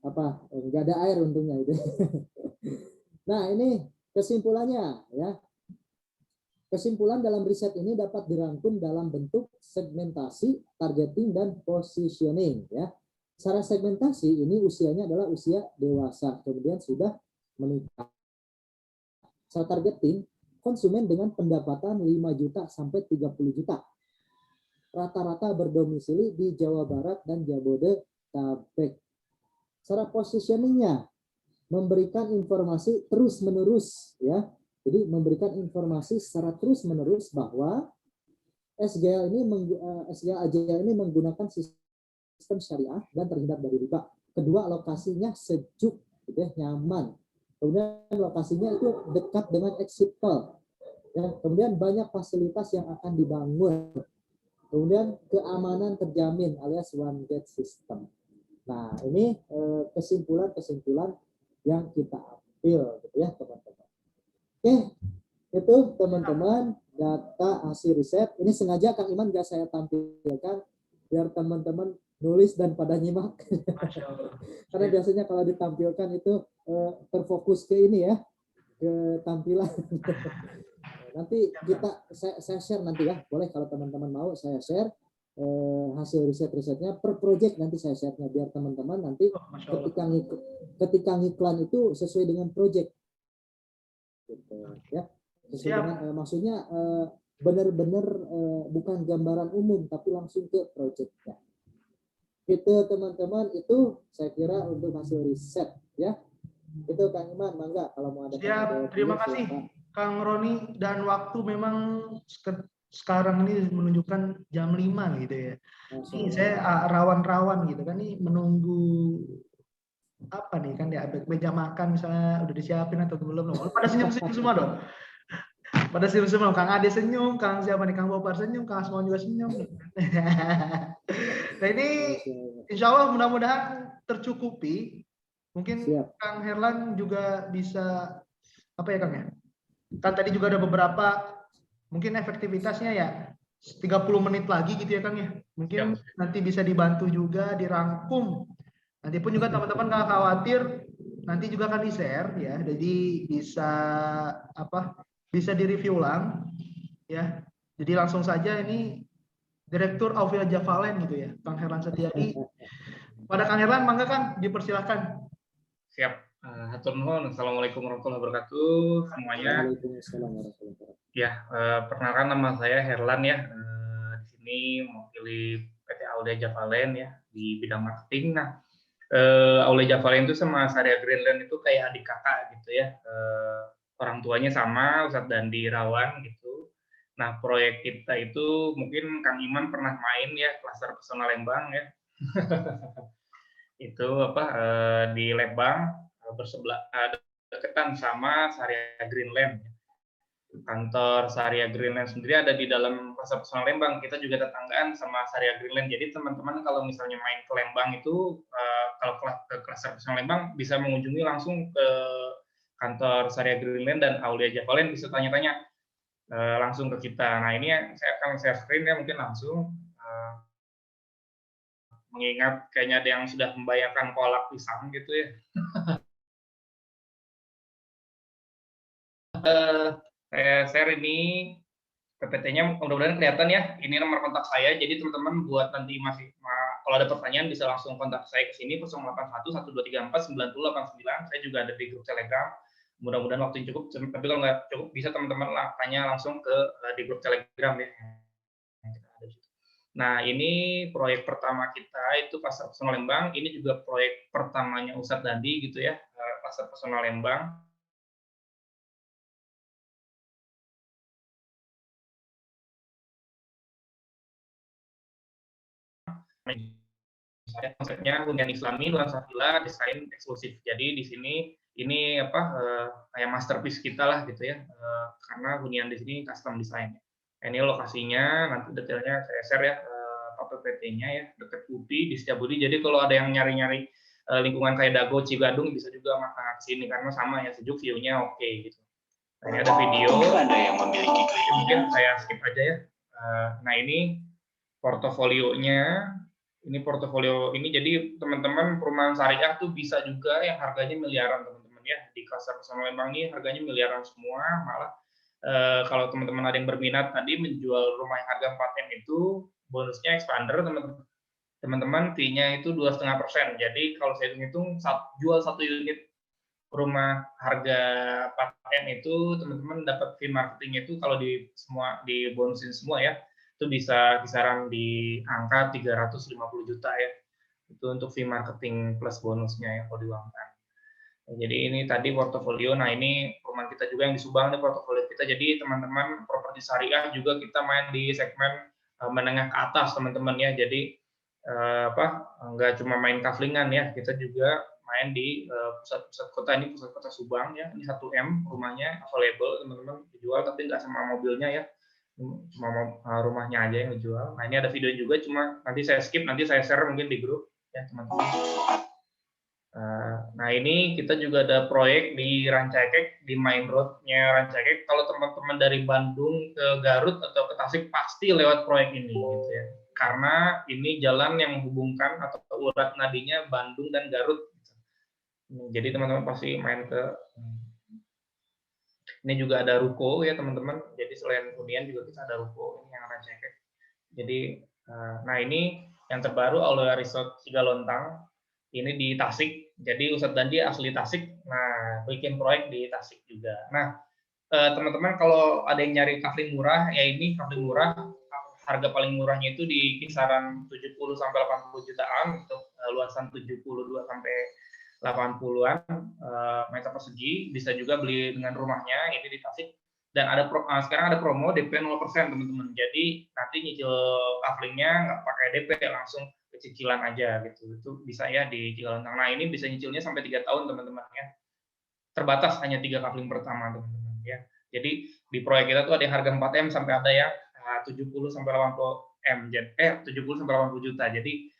apa? Nggak ada air untungnya itu. Nah, ini kesimpulannya ya. Kesimpulan dalam riset ini dapat dirangkum dalam bentuk segmentasi, targeting, dan positioning ya. Secara segmentasi ini usianya adalah usia dewasa, kemudian sudah menikah. Secara targeting, konsumen dengan pendapatan 5 juta sampai 30 juta. Rata-rata berdomisili di Jawa Barat dan Jabodetabek. Secara positioningnya, memberikan informasi terus-menerus ya. Jadi memberikan informasi secara terus-menerus bahwa SGL Agile ini menggunakan sistem syariah dan terhindar dari riba. Kedua, lokasinya sejuk, gitu ya, nyaman. Kemudian lokasinya itu dekat dengan exit tol. Ya, kemudian banyak fasilitas yang akan dibangun. Kemudian keamanan terjamin alias one gate system. Nah, ini kesimpulan-kesimpulan yang kita ambil, gitu ya, teman-teman. Oke, itu teman-teman data hasil riset. Ini sengaja Kang Iman nggak saya tampilkan biar teman-teman nulis dan pada nyimak. Karena biasanya kalau ditampilkan itu terfokus ke ini ya, ke tampilan. Nanti saya share nanti ya, boleh kalau teman-teman mau saya share hasil risetnya per project, nanti saya share-nya biar teman-teman nanti ketika ngiklan itu sesuai dengan project. Gitu, ya. Sesuai dengan maksudnya benar-benar bukan gambaran umum tapi langsung ke project-nya. Itu teman-teman, itu saya kira untuk hasil riset ya. Itu Kang Iman, mangga kalau mau ada. Siap, terima kasih Kang Roni, dan waktu memang sekarang ini menunjukkan jam 5 gitu ya. Ini saya rawan-rawan gitu kan, nih menunggu apa nih kan, ya meja makan misalnya udah disiapin atau belum. Pada senyum-senyum semua dong. Pada senyum-senyum, Kang Ade senyum, Kang siapa nih, Kang Bopar senyum, Kang Asmau juga senyum. Nah ini insya Allah mudah-mudahan tercukupi. Mungkin siap. Kang Herlan juga bisa apa ya Kang ya? Kan tadi juga ada beberapa mungkin efektivitasnya ya 30 menit lagi gitu ya Kang ya. Mungkin nanti bisa dibantu juga dirangkum. Nanti pun juga teman-teman nggak khawatir, nanti juga akan di-share ya. Jadi bisa apa? Bisa direview ulang ya. Jadi langsung saja ini Direktur Aufila Javalen gitu ya, Kang Herlan Setiadi. Pada Kang Herlan, mangga Kang, dipersilakan. Siap. Hatur nuhun. Assalamualaikum warahmatullahi wabarakatuh semuanya. Waalaikumsalam warahmatullahi wabarakatuh. Ya, perkenalkan nama saya Herlan ya. Di sini mewakili PT Aulia Javalen ya di bidang marketing. Nah, Aulia Javalen itu sama Syariah Greenland itu kayak adik kakak gitu ya. Orang tuanya sama, Ustadz Dandi Rawan gitu. Nah, proyek kita itu mungkin Kang Iman pernah main ya, Klaster Pesona Lembang ya. Itu apa di Lembang bersebelah deketan sama Syariah Greenland. Kantor Syariah Greenland sendiri ada di dalam Klaster Pesona Lembang. Kita juga tetanggaan sama Syariah Greenland. Jadi teman-teman kalau misalnya main ke Lembang itu kalau ke Klaster Pesona Lembang bisa mengunjungi langsung ke kantor Syariah Greenland dan Aulia Javalen, bisa tanya-tanya langsung ke kita. Nah ini saya akan share screen ya, mungkin langsung mengingat kayaknya ada yang sudah membayarkan kolak pisang gitu ya. Saya share ini PPT-nya, mudah-mudahan kelihatan ya. Ini nomor kontak saya, jadi teman-teman buat nanti kalau ada pertanyaan bisa langsung kontak saya ke sini 0811-1234-9089. Saya juga ada di grup Telegram. Mudah-mudahan waktu cukup, tapi kalau nggak cukup bisa teman-teman tanya langsung ke di grup Telegram ya. Nah, ini proyek pertama kita itu Klaster Pesona Lembang. Ini juga proyek pertamanya Ustadz Dandi gitu ya, Klaster Pesona Lembang. Konsepnya hunian Islami, nuansa villa, desain eksklusif. Jadi di sini ini kayak masterpiece kita lah gitu ya, karena hunian di sini custom design. Ini lokasinya, nanti detailnya saya share ya, PPT-nya ya, dekat UPI di Setiabudi. Jadi kalau ada yang nyari-nyari lingkungan kayak Dago, Cigadung bisa juga ke sini karena sama ya, sejuk, view-nya oke gitu. Nah, ini ada video. Ada yang memiliki mungkin saya skip aja ya. Nah ini portofolionya Ini portofolio ini, jadi teman-teman perumahan syariah tuh bisa juga yang harganya miliaran teman-teman ya. Di Cluster Pesona Lembang ini harganya miliaran semua, malah kalau teman-teman ada yang berminat tadi menjual rumah yang harga 4M itu bonusnya expander teman-teman, fee-nya itu 2,5%. Jadi kalau saya hitung jual 1 unit rumah harga 4M itu teman-teman dapat fee marketingnya itu kalau dibonusin semua ya, itu bisa kisaran di angka 350 juta ya. Itu untuk fee marketing plus bonusnya ya kalau diuangkan. Jadi ini tadi portofolio. Nah, ini perumahan kita juga yang di Subang nih portofolio kita. Jadi teman-teman properti syariah juga kita main di segmen menengah ke atas teman-teman ya. Jadi nggak cuma main kaflingan ya, kita juga main di pusat-pusat kota. Ini pusat kota Subang ya. Ini 1M rumahnya available teman-teman, dijual tapi nggak sama mobilnya ya. Cuma rumahnya aja yang dijual. Nah, ini ada video juga, cuma nanti saya skip, nanti saya share mungkin di grup ya teman-teman. Nah, ini kita juga ada proyek di Rancaikek, di main road-nya Rancaikek. Kalau teman-teman dari Bandung ke Garut atau ke Tasik pasti lewat proyek ini gitu ya. Karena ini jalan yang menghubungkan atau urat nadinya Bandung dan Garut. Jadi teman-teman pasti main ke ini juga ada ruko ya teman-teman. Jadi selain hunian juga kita ada ruko ini yang Rancaikek. Jadi nah ini yang terbaru Aulia Resort Sigalontang. Ini di Tasik. Jadi Ustadz Dandi asli Tasik. Nah, bikin proyek di Tasik juga. Nah, teman-teman kalau ada yang nyari kafling murah, ya ini kafling murah. Harga paling murahnya itu di kisaran 70 sampai 80 jutaan untuk luasan 72 sampai 80-an meter persegi. Bisa juga beli dengan rumahnya ini di Tasik. Dan sekarang ada promo DP 0% teman-teman. Jadi nanti nyicil kaflingnya nggak pakai DP, langsung cicilan aja gitu. Itu bisa ya di Cikalentang. Nah, ini bisa nyicilnya sampai 3 tahun teman-teman ya. Terbatas hanya 3 kafling pertama teman-teman ya. Jadi di proyek kita tuh ada yang harga 4M sampai ada yang 70 sampai 80 M. 70 sampai 80 juta. Jadi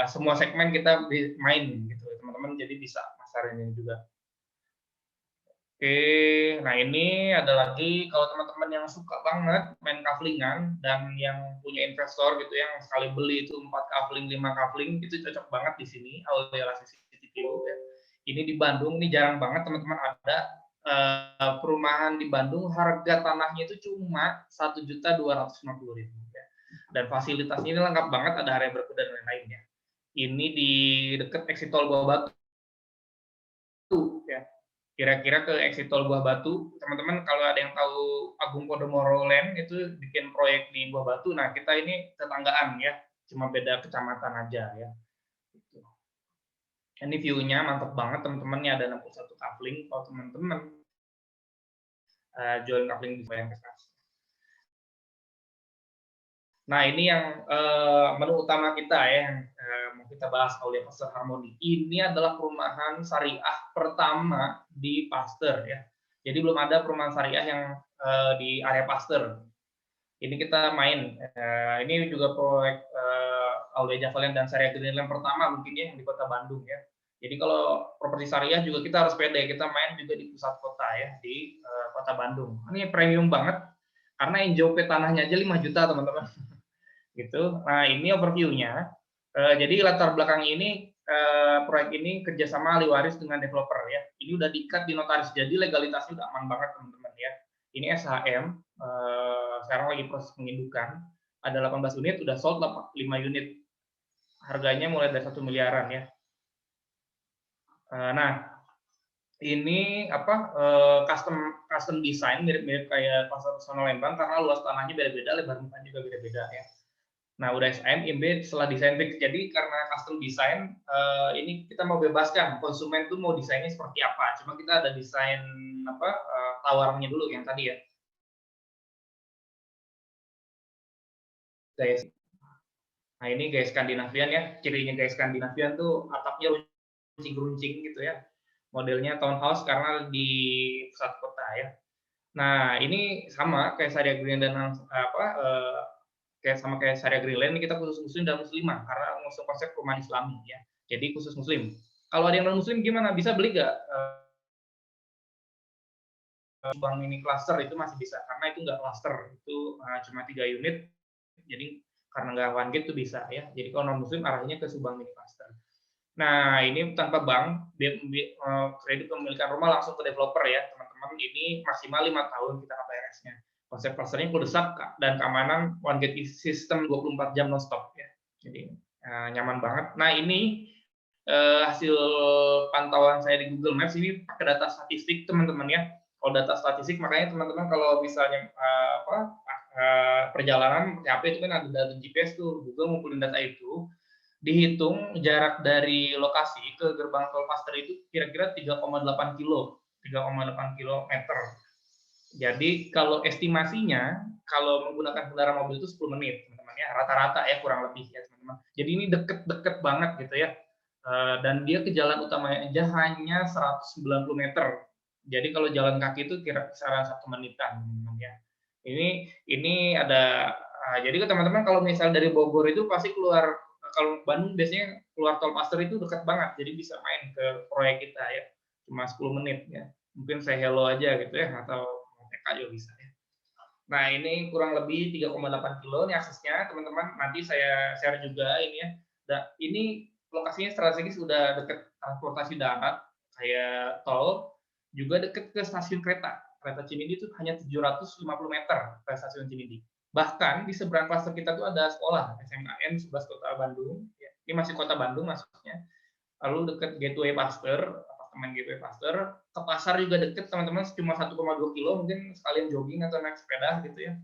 semua segmen kita main gitu teman-teman. Jadi bisa masarin ini juga. Oke, nah ini ada lagi kalau teman-teman yang suka banget main kaflingan dan yang punya investor gitu yang sekali beli itu 4 kafling, 5 kafling, itu cocok banget di sini Aulia CCTV ya. Ini di Bandung, ini jarang banget teman-teman ada perumahan di Bandung harga tanahnya itu cuma 1.250.000 ya. Dan fasilitasnya ini lengkap banget, ada area berkuda dan lain-lain ya. Ini di dekat exit tol Buah Batu ya. Kira-kira ke exit tol Buah Batu, teman-teman kalau ada yang tahu Agung Podomoro Land itu bikin proyek di Buah Batu, nah kita ini tetanggaan ya, cuma beda kecamatan aja ya. Gitu. Ini view-nya mantap banget teman-teman, ada 61 kafling, kalau teman-teman jual kafling di Bayang Kesas. Nah ini yang menu utama kita ya, yang mau kita bahas Aulia Pasteur Harmoni. Ini adalah perumahan syariah pertama di Pasteur ya. Jadi belum ada perumahan syariah yang di area Pasteur. Ini kita main. Ini juga proyek Aulia Java Land dan Syariah Green Land pertama mungkin ya di Kota Bandung ya. Jadi kalau properti syariah juga kita harus pede. Kita main juga di pusat kota ya, di Kota Bandung. Ini premium banget karena NJOP tanahnya aja 5 juta teman-teman. Gitu. Nah ini overview-nya. Jadi latar belakang ini proyek ini kerjasama ahli waris dengan developer ya. Ini udah diikat di notaris, jadi legalitasnya udah aman banget teman-teman ya. Ini SHM, sekarang lagi proses pengindukan. Ada 18 unit, udah sold 5 unit. Harganya mulai dari 1 miliaran ya. Nah ini custom design mirip-mirip kayak Pasar Pesona Lembang karena luas tanahnya beda-beda, lebar mukanya juga beda-beda ya. Nah, udah SHM, IMB setelah desain fix. Jadi karena custom design, ini kita mau bebaskan konsumen tuh mau desainnya seperti apa. Cuma kita ada desain tawarannya dulu yang tadi ya. Guys. Nah, ini gaya Skandinavian ya. Cirinya gaya Skandinavian tuh atapnya runcing-runcing gitu ya. Modelnya townhouse karena di pusat kota ya. Nah, ini sama kayak Syariah Green dan kayak Syariah Green Land, kita khusus muslim dan muslimah karena ngusung konsep perumahan Islami ya. Jadi khusus muslim. Kalau ada yang non muslim gimana? Bisa beli nggak? Bang ini cluster itu masih bisa karena itu nggak cluster, itu cuma 3 unit. Jadi karena nggak one gate tuh bisa ya. Jadi kalau non muslim arahnya ke Subang Mini Cluster. Nah, ini tanpa bank, kredit pemilikan rumah langsung ke developer ya, teman-teman. Ini maksimal 5 tahun kita KPRS-nya. Konsep clusternya kuldesak dan keamanan one gate system 24 jam non-stop ya. Jadi nyaman banget. Nah, ini hasil pantauan saya di Google Maps, ini pakai data statistik teman-teman ya. Kalau data statistik, makanya teman-teman kalau misalnya perjalanan pakai HP itu kan ada data GPS tuh, Google ngumpulin data itu, dihitung jarak dari lokasi ke gerbang tol Paster itu kira-kira 3,8 kilometer. Jadi kalau estimasinya, kalau menggunakan kendaraan mobil itu 10 menit, teman-teman ya, rata-rata ya kurang lebih ya teman-teman. Jadi ini deket-deket banget gitu ya. Dan dia ke jalan utamanya aja hanya 190 meter. Jadi kalau jalan kaki itu kira-kira 1 menitan, teman-teman ya. Ini ada, jadi teman-teman kalau misal dari Bogor itu pasti keluar, kalau Bandung biasanya keluar tol Paster itu dekat banget, jadi bisa main ke proyek kita ya, cuma 10 menit ya. Mungkin saya hello aja gitu ya, atau TK juga bisa ya. Nah ini kurang lebih 3,8 kilo nih aksesnya teman-teman. Nanti saya share juga ini ya. Ini lokasinya strategis, udah dekat transportasi darat kayak tol, juga dekat ke stasiun kereta Cinindi itu hanya 750 meter ke stasiun Cinindi. Bahkan di seberang klaster kita tuh ada sekolah SMAN 11 Kota Bandung. Ya, ini masih Kota Bandung maksudnya. Lalu dekat Gateway Paster, apartemen Gateway Paster. Ke pasar juga dekat teman-teman, cuma 1,2 kilo, mungkin sekalian jogging atau naik sepeda gitu ya.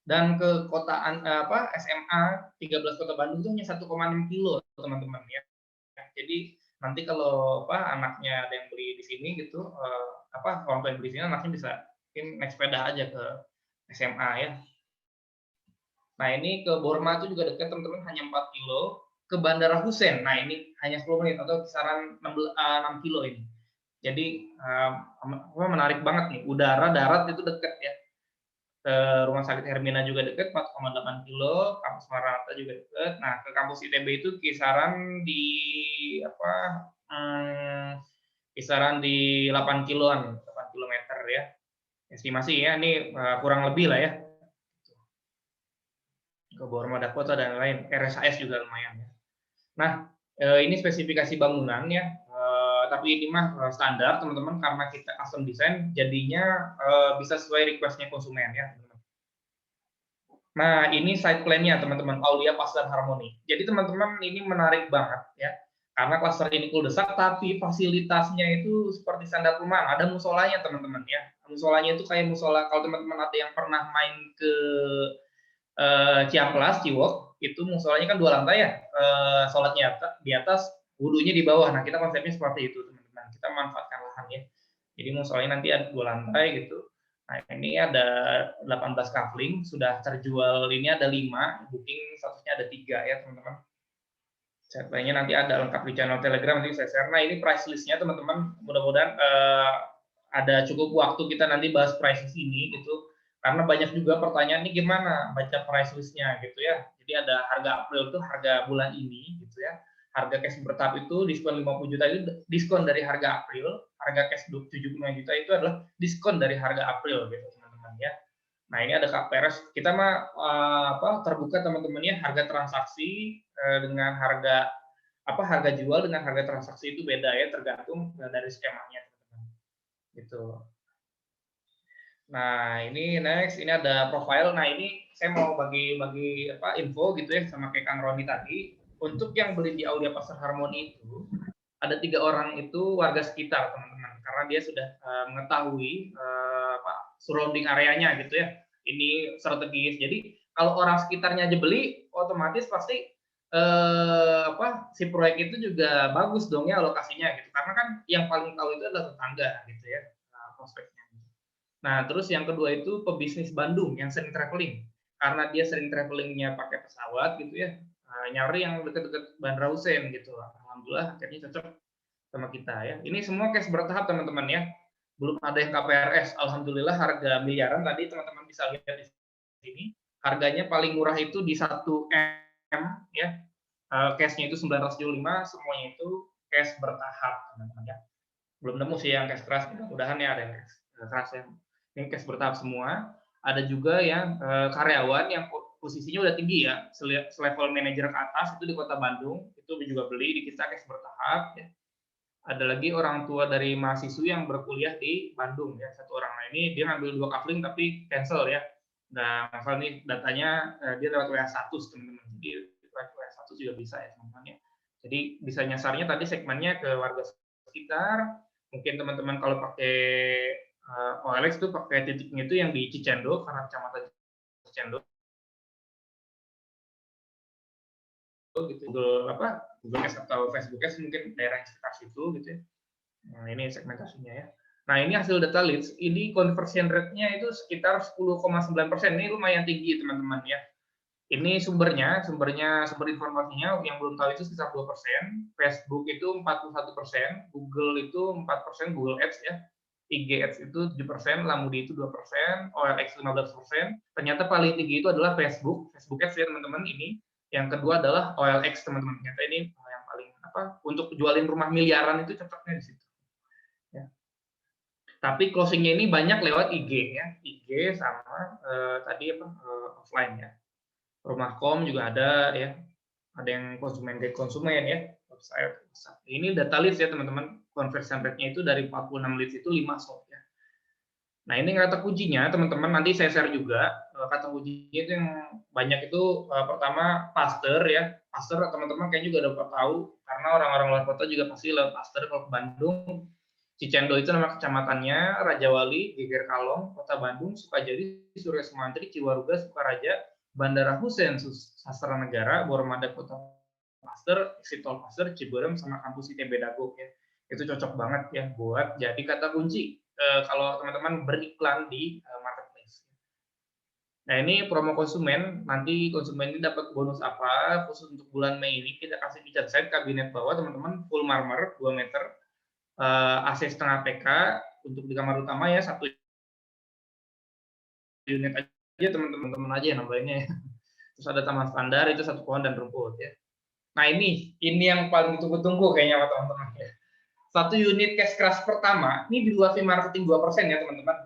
Dan ke kotaan SMA 13 Kota Bandung itu hanya 1,6 kilo teman-teman ya. Jadi nanti kalau anaknya ada yang beli di sini gitu, orang tua yang beli di sini, anaknya bisa naik sepeda aja ke SMA ya. Nah ini ke Borma itu juga dekat teman-teman, hanya 4 kilo. Ke Bandara Hussein, nah ini hanya 10 menit atau kisaran 6 kilo ini. Jadi menarik banget nih, udara, darat itu dekat ya. Ke Rumah Sakit Hermina juga dekat, 4,8 kilo, kampus Maranatha juga dekat. Nah ke kampus ITB itu kisaran di kisaran di 8 kiloan, 8 kilometer ya. Estimasi ya, ini kurang lebih lah ya. Ke Borma Dakota dan lain, RSAS juga lumayan ya. Nah, ini spesifikasi bangunan ya, tapi ini mah standar teman-teman, karena kita custom design, jadinya bisa sesuai request-nya konsumen ya teman-teman. Nah, ini site plan-nya teman-teman, Aulia Pas dan Harmoni. Jadi teman-teman ini menarik banget ya, karena klaster ini kuldesak, tapi fasilitasnya itu seperti standar rumah, ada musolanya teman-teman ya. Musolanya itu kayak musola, kalau teman-teman ada yang pernah main ke Ciamplas, Ciwok, itu musolanya kan 2 lantai ya, sholatnya di atas, wudhunya di bawah. Nah kita konsepnya seperti itu teman-teman, kita manfaatkan lahan ya. Jadi musolanya nanti ada 2 lantai gitu. Nah ini ada 18 kafling, sudah terjual, ini ada 5, booking statusnya ada 3 ya teman-teman. Setnya nanti ada lengkap di channel Telegram, nanti saya share. Nah ini price listnya teman-teman, mudah-mudahan ada cukup waktu kita nanti bahas price list ini gitu. Karena banyak juga pertanyaan ini gimana baca price list-nya gitu ya. Jadi ada harga April itu harga bulan ini gitu ya. Harga cash bertahap itu diskon 50 juta itu diskon dari harga April, harga cash 75 juta itu adalah diskon dari harga April gitu teman-teman ya. Nah, ini ada KPRS. Kita mah terbuka teman-teman ya, harga transaksi dengan harga harga jual dengan harga transaksi itu beda ya, tergantung dari skemanya teman-teman. Gitu. Nah, ini next, ini ada profile. Nah, ini saya mau bagi info gitu ya sama kayak Kang Roni tadi. Untuk yang beli di Aulia Pasar Harmoni itu ada 3 orang itu warga sekitar teman-teman, karena dia sudah mengetahui surrounding areanya gitu ya. Ini strategis. Jadi kalau orang sekitarnya aja beli, otomatis pasti si proyek itu juga bagus dong ya lokasinya gitu. Karena kan yang paling tahu itu adalah tetangga gitu ya, prospeknya. Nah, terus yang kedua itu pebisnis Bandung yang sering traveling. Karena dia sering travelingnya pakai pesawat gitu ya, nyari yang dekat-dekat Bandara Hussein gitu. Alhamdulillah akhirnya cocok sama kita ya. Ini semua cash bertahap teman-teman ya. Belum ada yang KPRS. Alhamdulillah harga miliaran tadi teman-teman bisa lihat di sini. Harganya paling murah itu di 1 M ya. Cash-nya itu 975, semuanya itu cash bertahap teman-teman ya. Belum nemu sih yang cash keras, mudah-mudahan ya ada yang cash keras ya. Ini cash bertahap semua. Ada juga yang karyawan yang posisinya udah tinggi ya, selevel manajer ke atas itu di Kota Bandung, itu juga beli di kita cash bertahap ya. Ada lagi orang tua dari mahasiswi yang berkuliah di Bandung ya, satu orang. Nah ini dia ngambil 2 kafling tapi cancel ya. Nah masalah ini datanya dia lewat WA status teman-teman, jadi lewat WA status juga bisa ya teman-teman ya. Jadi bisa nyasarnya tadi segmennya ke warga sekitar. Mungkin teman-teman kalau pakai OLX itu pakai titiknya itu yang di Cicendo karena kecamatan Cicendo gitu. Google Ads atau Facebook Ads mungkin daerah sekitar situ gitu ya. Nah, ini segmentasinya ya. Nah, ini hasil data leads, ini conversion rate-nya itu sekitar 10,9%. Ini lumayan tinggi teman-teman ya. Ini sumber informasinya yang belum tahu itu sekitar 2%, Facebook itu 41%, Google itu 4%, Google Ads ya. IG Ads itu 7%, Lamudi itu 2%, OLX 15%. Ternyata paling tinggi itu adalah Facebook Ads ya teman-teman ini. Yang kedua adalah OLX teman-teman. Ternyata ini yang paling untuk jualin rumah miliaran itu cocoknya di situ. Ya. Tapi closingnya ini banyak lewat IG ya, IG sama tadi offline ya. Rumah.com juga ada ya, ada yang konsumen ya, website. Ini data leads ya teman-teman, conversion rate-nya itu dari 46 leads itu 5 sold ya. Nah ini kata kuncinya teman-teman, nanti saya share juga kata kuncinya itu yang banyak itu pertama Pasteur ya, Pasteur teman-teman kayaknya juga udah tahu karena orang-orang luar kota juga pasti lewat Pasteur. Kalau ke Bandung, Cicendo itu nama kecamatannya, Raja Wali, Geger Kalong, Kota Bandung, Sukajadi, Surya Sumantri, Ciwaruga, Sukaraja, Bandara Hussein Sastra Negara, Boromada Kota Pasteur, exit tol Pasteur, Ciberem, sama kampus ITB Dago ya. Itu cocok banget ya buat jadi kata kunci kalau teman-teman beriklan di marketplace. Nah ini promo konsumen, nanti konsumen ini dapat bonus apa khusus untuk bulan Mei ini, kita kasih di chat side kabinet bawah teman-teman, full marmer 2 meter, AC setengah PK untuk di kamar utama ya, 1 unit aja teman-teman aja yang nambahinnya ya. Terus ada taman standar itu 1 pohon dan rumput ya. Nah ini yang paling ditunggu-tunggu kayaknya teman-teman ya. 1 unit cash crush pertama, ini di luar fee marketing 2% ya teman-teman.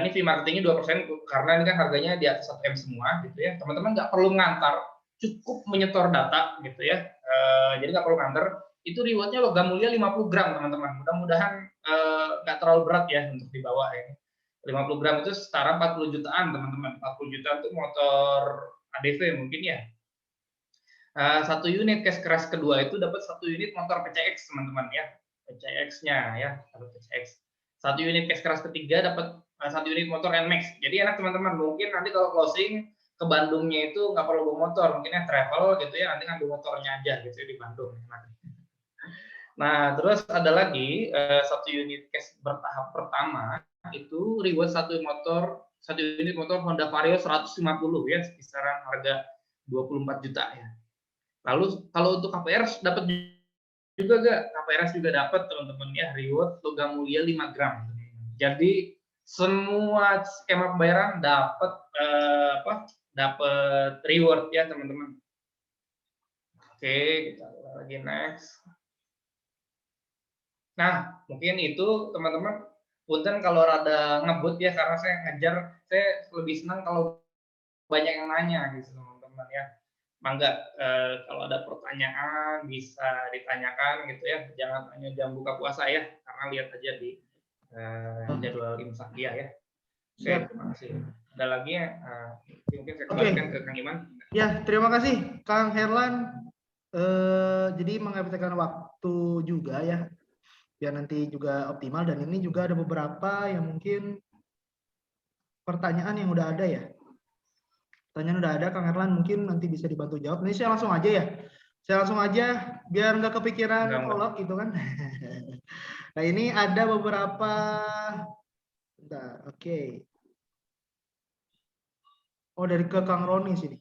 Ini fee marketingnya 2% karena ini kan harganya di atas 1M semua gitu ya. Teman-teman nggak perlu ngantar, cukup menyetor data gitu ya. Jadi nggak perlu ngantar. Itu rewardnya logam mulia 50 gram teman-teman. Mudah-mudahan nggak terlalu berat ya untuk dibawa ya. 50 gram itu setara 40 jutaan teman-teman. 40 jutaan itu motor ADV mungkin ya. 1 unit cash crush kedua itu dapat 1 unit motor PCX teman-teman ya. PCX-nya ya, dapat PCX. 1 unit cash crush ketiga dapat 1 unit motor NMAX. Jadi enak teman-teman, mungkin nanti kalau closing ke Bandungnya itu nggak perlu bawa motor, mungkinnya travel gitu ya, nanti ngambil motornya aja gitu ya di Bandung. Nah, terus ada lagi 1 unit cash bertahap pertama itu reward 1 unit motor Honda Vario 150 ya, kisaran harga 24 juta ya. Lalu kalau untuk KPR dapat juga gak? KPRS juga dapat teman-teman ya, reward logam mulia 5 gram. Jadi semua skema pembayaran dapat dapat reward ya teman-teman. Oke, kita lagi next. Nah, mungkin itu teman-teman. Punten kalau rada ngebut ya karena saya ngajar, saya lebih senang kalau banyak yang nanya gitu teman-teman ya. Mangga kalau ada pertanyaan bisa ditanyakan gitu ya, jangan tanya jam buka puasa ya, karena lihat aja di jadwal imsak dia ya. Oke, terima kasih. Ada lagi ya, mungkin saya kembalikan ke Kang Iman. Ya, terima kasih Kang Herlan. Jadi menghabiskan waktu juga ya, biar nanti juga optimal. Dan ini juga ada beberapa yang mungkin pertanyaan yang udah ada ya. Pertanyaan udah ada, Kang Herlan mungkin nanti bisa dibantu jawab. Ini saya langsung aja ya. Saya langsung aja biar nggak kepikiran kolok gitu kan. Nah ini ada beberapa. Bentar, oke. Oh dari ke Kang Roni sini.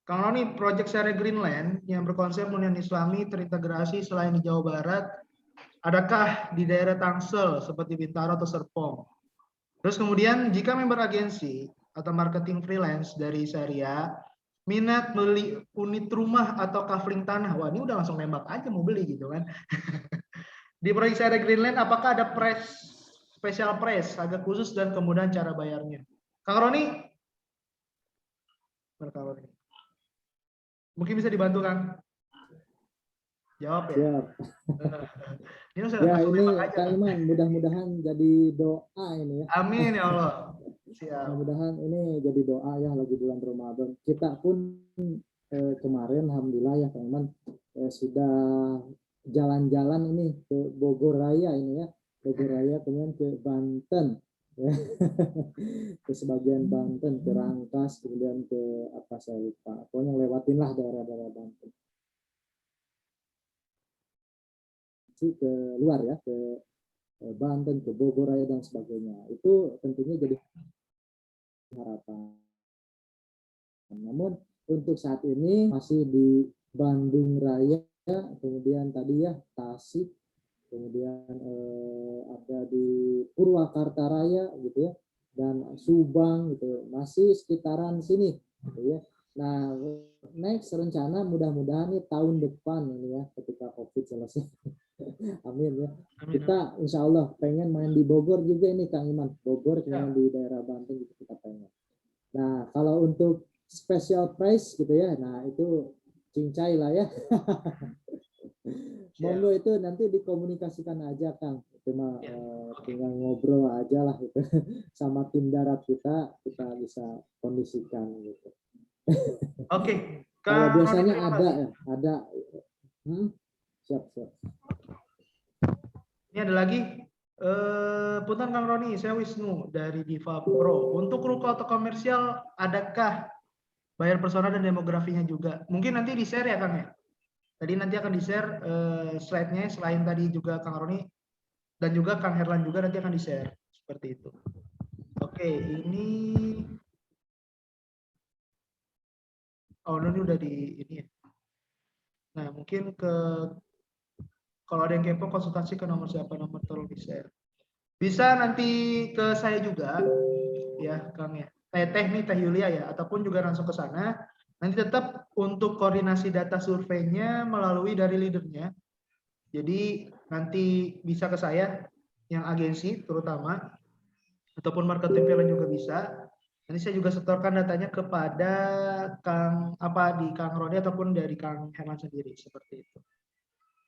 Kang Roni, Project Syariah Greenland yang berkonsep hunian Islami terintegrasi selain di Jawa Barat, adakah di daerah Tangsel seperti Bintaro atau Serpong? Terus kemudian jika member agensi atau marketing freelance dari Syariah minat beli unit rumah atau kafling tanah, wah ini udah langsung nembak aja mau beli gitu kan. Di proyek Syariah Greenland apakah ada special price, harga khusus dan kemudian cara bayarnya? Kang Roni? Kang Roni? Mungkin bisa dibantu Kang. Jawab ya. Siap. Ini sudah Ya langsung ini nembak aja, Kang Kang. Iman, mudah-mudahan jadi doa ini ya. Amin ya Allah. Siap. Mudah-mudahan ini jadi doa ya lagi bulan Ramadan. Kita pun kemarin alhamdulillah ya Kang Iman sudah jalan-jalan ini ke Bogor Raya ini ya. Bogor Raya kemudian ke Banten ya. Ke sebagian Banten, ke Rangkas, kemudian ke apa saya lupa. Pokoknya lewatin lah daerah-daerah Banten. Ke luar ya, ke Banten, ke Bogor Raya dan sebagainya. Itu tentunya jadi harapan. Namun untuk saat ini masih di Bandung Raya, kemudian tadi ya Tasik, kemudian ada di Purwakarta Raya gitu ya, dan Subang gitu, masih sekitaran sini gitu ya. Nah, next rencana mudah-mudahan nih tahun depan ini ya, ketika COVID selesai. Amin ya. Kita insya Allah pengen main di Bogor juga ini Kang Iman. Bogor kemudian di daerah Banten gitu kita pengen. Nah kalau untuk special prize gitu ya, nah itu cincai lah ya. Monggo itu nanti dikomunikasikan aja Kang. Itu mah tinggal ngobrol aja lah itu sama tim darat kita bisa kondisikan gitu. Oke. Kalau Kang biasanya Roni, ada ya, ada. Siap. Ini ada lagi. Punten Kang Roni, saya Wisnu dari Diva Pro. Untuk ruko atau komersial, adakah bayar persona dan demografinya juga? Mungkin nanti di-share ya Kang ya? Tadi nanti akan di-share slide-nya, selain tadi juga Kang Roni, dan juga Kang Herlan juga nanti akan di-share. Seperti itu. Oke, ini... Oh, ini udah di ini ya. Nah, mungkin kalau ada yang kepo konsultasi ke nomor siapa, nomor tolong di-share. Bisa nanti ke saya juga ya Kang ya. Teh nih Teh Yulia ya, ataupun juga langsung ke sana. Nanti tetap untuk koordinasi data surveinya melalui dari leadernya. Jadi nanti bisa ke saya yang agensi terutama ataupun marketing talent juga bisa. Nanti saya juga setorkan datanya kepada Kang Roni ataupun dari Kang Herman sendiri seperti itu.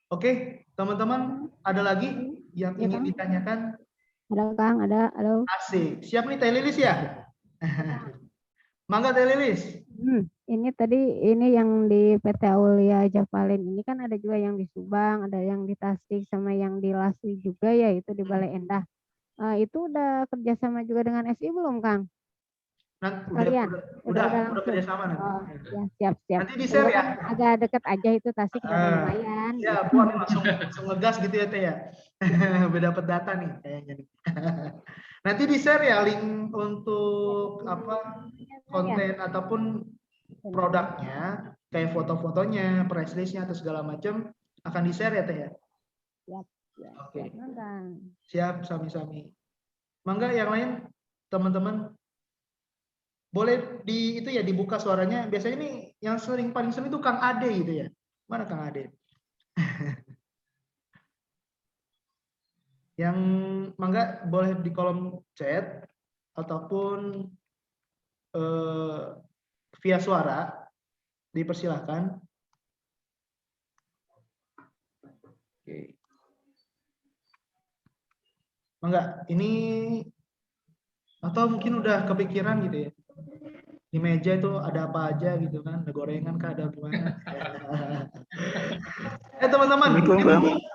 Oke, teman-teman, ada lagi yang ingin ditanyakan? Ada Kang, ada. Halo. Asik. Siap nih Teh Lilis ya? Mangga Teh Lilis. Ini tadi yang di PT Aulia Japalin ini kan ada juga yang di Subang, ada yang di Tasik sama yang di Laswi juga ya, itu di Balai Endah. Itu udah kerjasama juga dengan SI belum Kang? Nanti Udah kerjasama nanti. Oh, ya, siap. Nanti di-share ya. Agak deket aja itu Tasik udah lumayan. Ya, buat langsung ngegas gitu ya Teh ya. Beda dapat data nih kayaknya nih. Nanti di-share ya link untuk konten ataupun produknya, kayak foto-fotonya, price list-nya atau segala macam akan di-share ya Teh ya. Siap. Oke. Kang. Siap, sami-sami. Mangga yang lain teman-teman boleh dibuka suaranya. Biasanya nih yang paling sering itu Kang Ade gitu ya. Mana Kang Ade? Yang mangga boleh di kolom chat ataupun via suara, dipersilahkan. Oke. Mangga, ini atau mungkin udah kepikiran gitu ya. Di meja itu ada apa aja gitu kan, ada gorengan kah, ada gimana. Teman-teman,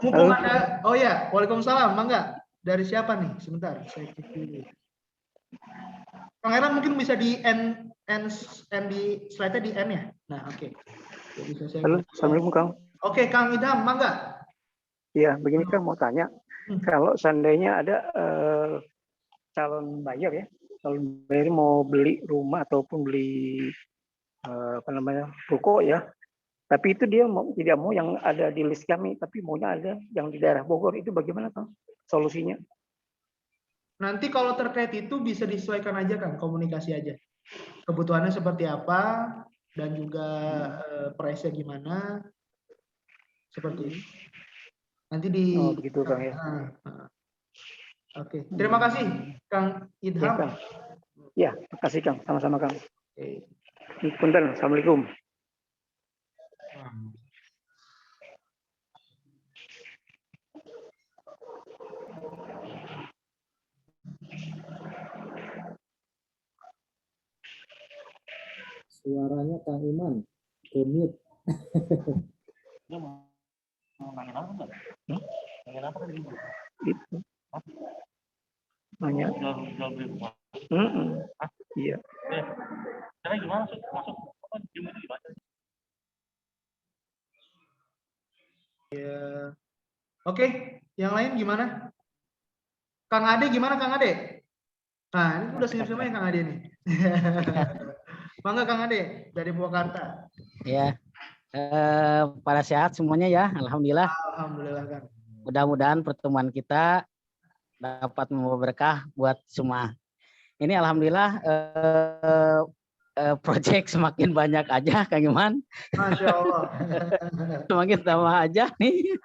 mumpung ada, oh ya, waalaikumsalam, mangga. Dari siapa nih? Sebentar, saya cek dulu. Pangeran mungkin bisa di end di slide-nya di end ya. Nah, oke. Halo, Assalamualaikum Kang. Oke, Kang Idham, mangga. Iya, begini Kang mau tanya, kalau seandainya ada calon buyer ya, calon buyer mau beli rumah ataupun beli ruko ya, tapi itu dia tidak mau yang ada di list kami, tapi maunya ada yang di daerah Bogor, itu bagaimana Kang solusinya? Nanti kalau terkait itu bisa disesuaikan aja Kang, komunikasi aja. Kebutuhannya seperti apa dan juga price-nya gimana, seperti itu. Nanti di. Oh begitu Kang ya. Oke, terima kasih Kang Idham. Ya, terima kasih Kang, sama-sama Kang. Oke. Punten, Assalamualaikum. Suaranya Kang Iman ke mute. Itu. Nanya. Iya. Oke, yang lain gimana? Kang Ade gimana Kang Ade? Nah, ini udah senyum-senyum ya Kang Ade nih. Mangga Kang Ade dari Purwakarta. Ya, pada sehat semuanya ya, alhamdulillah. Alhamdulillah Kang. Mudah-mudahan pertemuan kita dapat membawa berkah buat semua. Ini alhamdulillah proyek semakin banyak aja, Kang Iman. Masya Allah. Semakin tambah aja nih.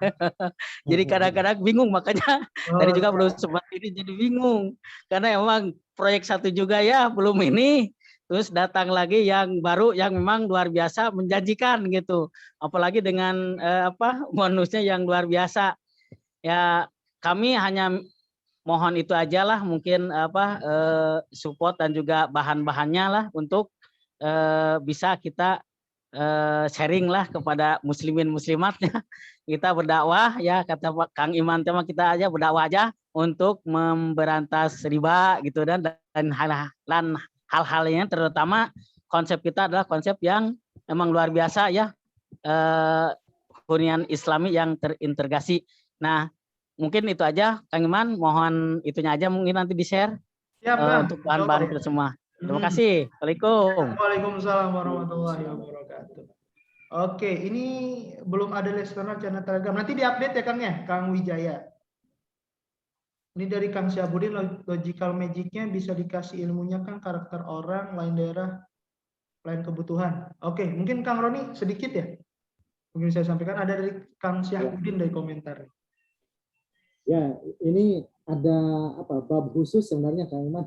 Jadi kadang-kadang bingung, makanya tadi juga belum sempat ini jadi bingung. Karena emang proyek satu juga ya belum ini. Terus datang lagi yang baru yang memang luar biasa menjanjikan gitu. Apalagi dengan bonusnya yang luar biasa. Ya kami hanya mohon itu aja lah, mungkin support dan juga bahan-bahannya lah untuk bisa kita sharing lah kepada muslimin muslimatnya. Kita berdakwah ya, kata Kang Iman tema kita aja berdakwah aja untuk memberantas riba gitu, dan hal-halnya terutama konsep kita adalah konsep yang emang luar biasa ya, hunian Islami yang terintegrasi. Nah, mungkin itu aja Kang Iman, mohon itunya aja mungkin nanti di-share untuk bahan-bahan kita semua. Terima kasih. Assalamualaikum. Waalaikumsalam warahmatullahi wabarakatuh. Oke, ini belum ada listener channel Telegram. Nanti diupdate ya Kang ya, Kang Wijaya. Ini dari Kang Syabudin, logical magic-nya bisa dikasih ilmunya Kang, karakter orang, lain daerah, lain kebutuhan. Oke, mungkin Kang Roni sedikit ya. Mungkin saya sampaikan ada dari Kang Syabudin dari komentar. Ya, ini ada bab khusus sebenarnya Kang Iman.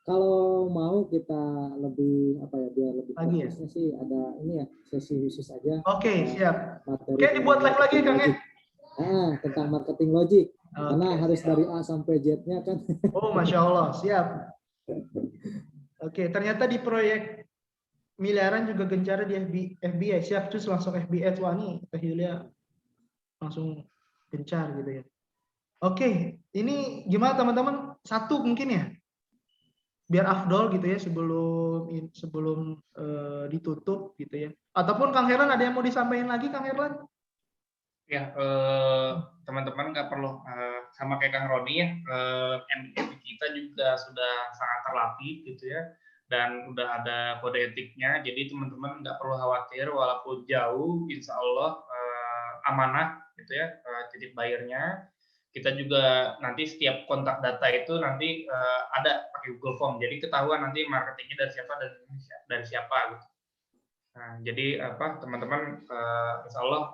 Kalau mau kita lebih biar lebih fokusnya sih ada ini ya, sesi khusus aja. Oke, siap. Materi Oke, dibuat live lagi Kang ya. Tentang marketing logic. Karena harus dari A sampai Z-nya kan. Oh, Masya Allah, siap. Oke, ternyata di proyek miliaran juga gencar di FBI. Siap, terus langsung FBI. Wah, nih Teh Yulia langsung gencar gitu ya. Oke, ini gimana teman-teman? Satu mungkin ya, biar afdol gitu ya sebelum ditutup gitu ya. Ataupun Kang Herlan ada yang mau disampaikan lagi Kang Herlan? Ya, teman-teman nggak perlu sama kayak Kang Roni ya, MDM kita juga sudah sangat terlatih gitu ya, dan udah ada kode etiknya, jadi teman-teman nggak perlu khawatir walaupun jauh, insya Allah amanah gitu ya, titik bayarnya. Kita juga nanti setiap kontak data itu nanti ada pakai Google Form, jadi ketahuan nanti marketingnya dari siapa gitu. Nah, jadi teman-teman insya Allah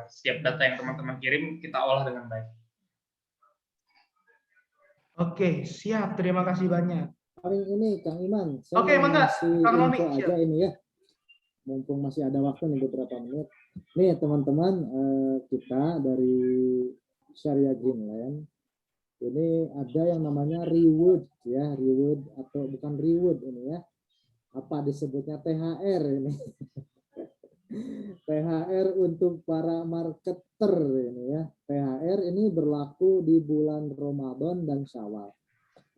setiap data yang teman-teman kirim kita olah dengan baik. Oke, siap. Terima kasih banyak. Paling ini Kang Iman, saya kasih info aja ini ya. Mumpung masih ada waktu nih beberapa menit. Nih teman-teman, kita dari Syariah Greenland ini ada yang namanya reward ya, reward atau bukan reward ini ya. Apa disebutnya THR ini. THR untuk para marketer ini ya. THR ini berlaku di bulan Ramadan dan Syawal.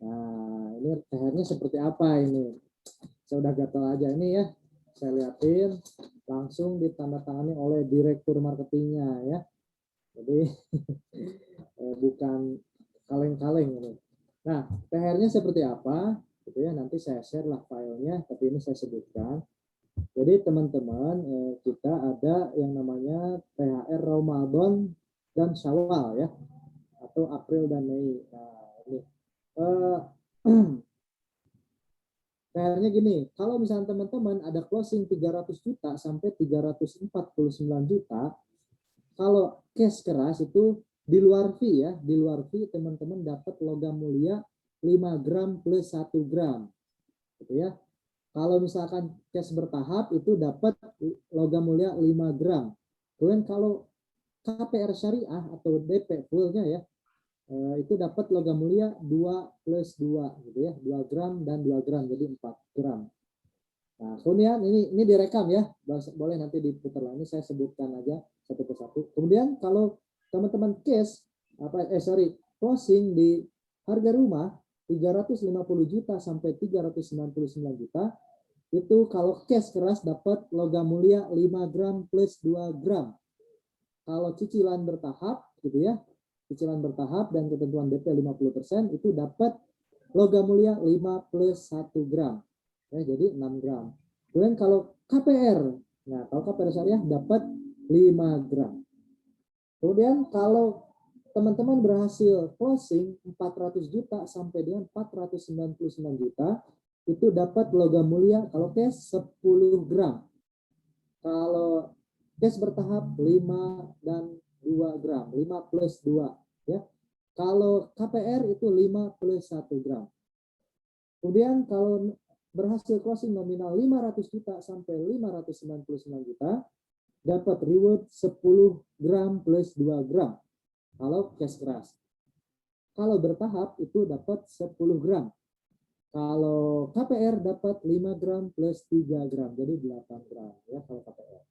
Nah, ini THR-nya seperti apa ini? Saya udah gatal aja ini ya. Saya liatin langsung ditandatangani oleh direktur marketingnya ya. Jadi bukan kaleng-kaleng ini. Nah, THR-nya seperti apa? Gitu ya, nanti saya share lah filenya, tapi ini saya sebutkan. Jadi teman-teman, kita ada yang namanya THR Ramadan dan Syawal ya, atau April dan Mei. Nah, ini THR-nya gini, kalau misalnya teman-teman ada closing 300 juta sampai 349 juta, kalau cash keras itu di luar fee ya, di luar fee teman-teman dapat logam mulia 5 gram plus 1 gram. Gitu ya. Kalau misalkan cash bertahap itu dapat logam mulia 5 gram. Kemudian kalau KPR syariah atau DP fullnya ya, itu dapat logam mulia 2 plus 2 gitu ya, 2 gram dan 2 gram, jadi 4 gram. Nah, kemudian ini direkam ya, boleh nanti diputar lagi, saya sebutkan aja satu persatu. Kemudian kalau teman-teman cash closing di harga rumah 350 juta sampai 399 juta, itu kalau cash keras dapat logam mulia 5 gram plus 2 gram. Kalau cicilan bertahap gitu ya, cicilan bertahap dan ketentuan DP 50% itu dapat logam mulia 5 plus 1 gram. Ya, jadi 6 gram. Kemudian kalau KPR, nah kalau KPR syariah dapat 5 gram. Kemudian kalau teman-teman berhasil closing 400 juta sampai dengan 499 juta, itu dapat logam mulia kalau cash 10 gram. Kalau cash bertahap 5 dan 2 gram, 5 plus 2 ya. Kalau KPR itu 5 plus 1 gram. Kemudian kalau berhasil closing nominal 500 juta sampai 599 juta, dapat reward 10 gram plus 2 gram. Kalau cash keras. Kalau bertahap itu dapat 10 gram. Kalau KPR dapat 5 gram plus 3 gram, jadi 8 gram ya kalau KPR.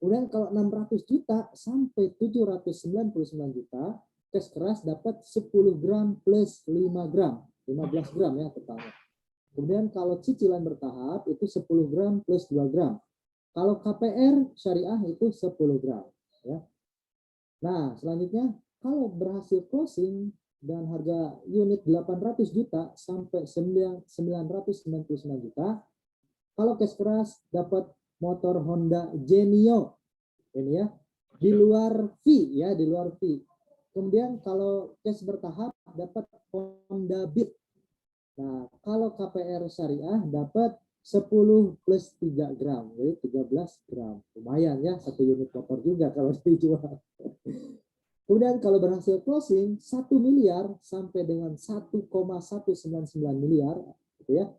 Kemudian kalau 600 juta sampai 799 juta, cash keras dapat 10 gram plus 5 gram, 15 gram ya totalnya. Kemudian kalau cicilan bertahap itu 10 gram plus 2 gram. Kalau KPR syariah itu 10 gram ya. Nah, selanjutnya kalau berhasil closing dan harga unit 800 juta sampai 999 juta, kalau cash keras dapat motor Honda Genio ini ya, di luar fee ya, di luar fee. Kemudian kalau cash bertahap dapat Honda Beat. Nah, kalau KPR syariah dapat 10 plus 3 gram, jadi 13 gram. Lumayan ya, satu unit motor juga kalau dijual. Kemudian kalau berhasil closing 1 miliar sampai dengan 1,199 miliar gitu ya.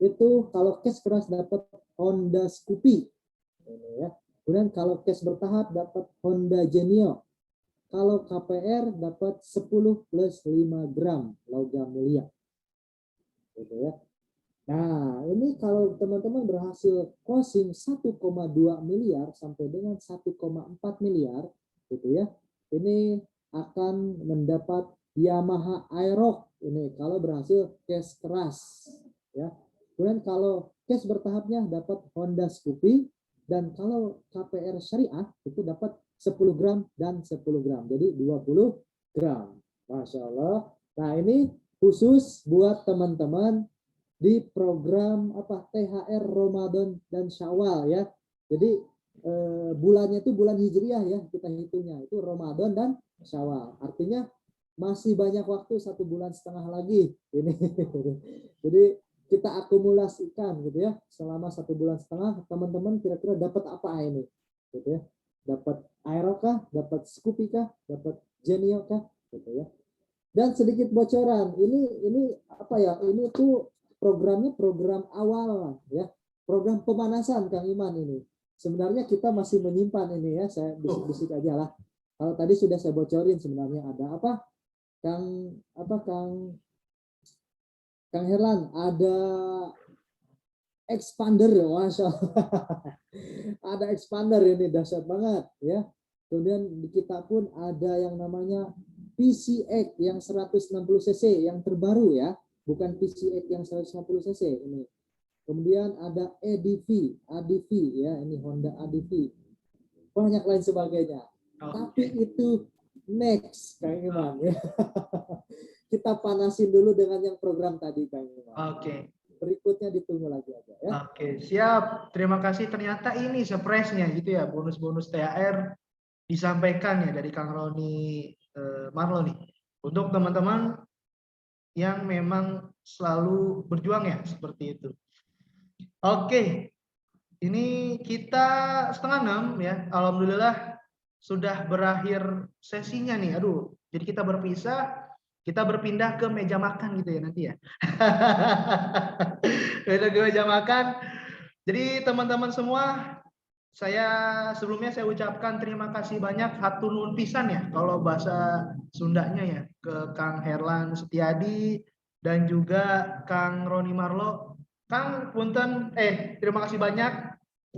Itu kalau cash keras dapat Honda Scoopy. Ini ya. Kemudian kalau cash bertahap dapat Honda Genio. Kalau KPR dapat 10 plus 5 gram logam mulia. Gitu ya. Nah, ini kalau teman-teman berhasil closing 1,2 miliar sampai dengan 1,4 miliar gitu ya. Ini akan mendapat Yamaha Aerox ini kalau berhasil cash keras ya. Kemudian kalau cash bertahapnya dapat Honda Scoopy, dan kalau KPR syariah itu dapat 10 gram dan 10 gram. Jadi 20 gram. Masya Allah. Nah, ini khusus buat teman-teman di program THR Ramadan dan Syawal ya. Jadi bulannya itu bulan Hijriah ya, kita hitungnya itu Ramadan dan Syawal. Artinya masih banyak waktu 1,5 bulan lagi ini. Jadi kita akumulasikan gitu ya, selama 1,5 bulan teman-teman kira-kira dapat apa ini gitu ya. Dapat Aerox kah, dapat Scoopy kah, dapat Genio kah gitu ya. Dan sedikit bocoran, ini apa ya, ini tuh programnya program awal ya, program pemanasan Kang Iman ini. Sebenarnya kita masih menyimpan ini ya, saya bisik-bisik aja lah. Kalau tadi sudah saya bocorin sebenarnya ada apa? Kang Herlan, ada expander, Masya Allah. Ada expander ini dahsyat banget ya. Kemudian di kita pun ada yang namanya PCX yang 160 cc yang terbaru ya, bukan PCX yang 150 cc ini. Kemudian ada ADV ya, ini Honda ADV. Banyak lain sebagainya. Tapi itu next Kang Iman ya. Kita panasin dulu dengan yang program tadi Kang Iman. Oke. Berikutnya ditunggu lagi aja ya. Oke, siap. Terima kasih. Ternyata ini surprise-nya gitu ya, bonus-bonus THR disampaikan ya dari Kang Roni Marlo nih. Untuk teman-teman yang memang selalu berjuang ya, seperti itu. Oke, ini kita 5:30 ya. Alhamdulillah sudah berakhir sesinya nih. Aduh, jadi kita berpisah. kita berpindah ke meja makan gitu ya nanti ya. Pindah ke meja makan. Jadi teman-teman semua, sebelumnya saya ucapkan terima kasih banyak, hatur nuhun pisan ya kalau bahasa Sundanya ya, ke Kang Herlan Setiadi dan juga Kang Roni Marlo. Kang punten terima kasih banyak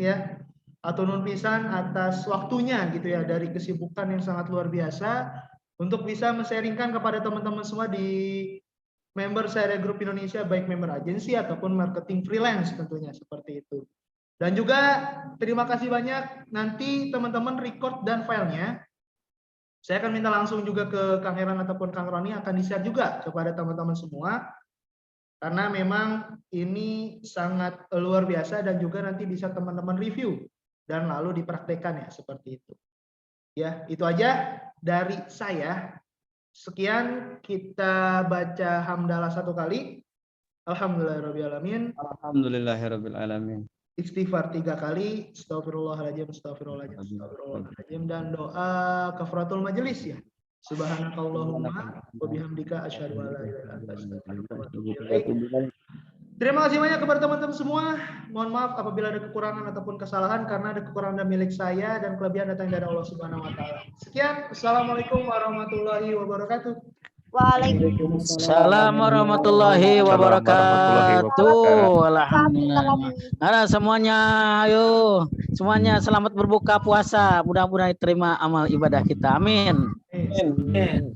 ya, hatur nuhun pisan atas waktunya gitu ya, dari kesibukan yang sangat luar biasa untuk bisa men-sharingkan kepada teman-teman semua di member Syariah Group Indonesia, baik member agensi ataupun marketing freelance tentunya seperti itu. Dan juga terima kasih banyak, nanti teman-teman record dan filenya saya akan minta langsung juga ke Kang Herlan ataupun Kang Roni, akan di-share juga kepada teman-teman semua, karena memang ini sangat luar biasa dan juga nanti bisa teman-teman review dan lalu dipraktekkan ya, seperti itu. Ya, itu aja dari saya. Sekian, kita baca hamdalah 1 kali. Alhamdulillahirrahmanirrahim. Alhamdulillahirrahmanirrahim. Istighfar 3 kali. Astagfirullahaladzim, astagfirullahaladzim, astagfirullahaladzim. Dan doa kafaratul majelis ya. Subhanakallahumma wa bihamdika asyhadu an la ilaha illa anta astaghfiruka wa atubu ilaik. Terima kasih banyak kepada teman-teman semua. Mohon maaf apabila ada kekurangan ataupun kesalahan, karena ada kekurangan dan milik saya dan kelebihan datang dari Allah Subhanahu wa taala. Sekian, assalamualaikum warahmatullahi wabarakatuh. Waalaikumsalam warahmatullahi wabarakatuh. Alhamdulillah. Nah, semuanya, ayo semuanya selamat berbuka puasa. Mudah-mudahan diterima amal ibadah kita. Amin. Amin.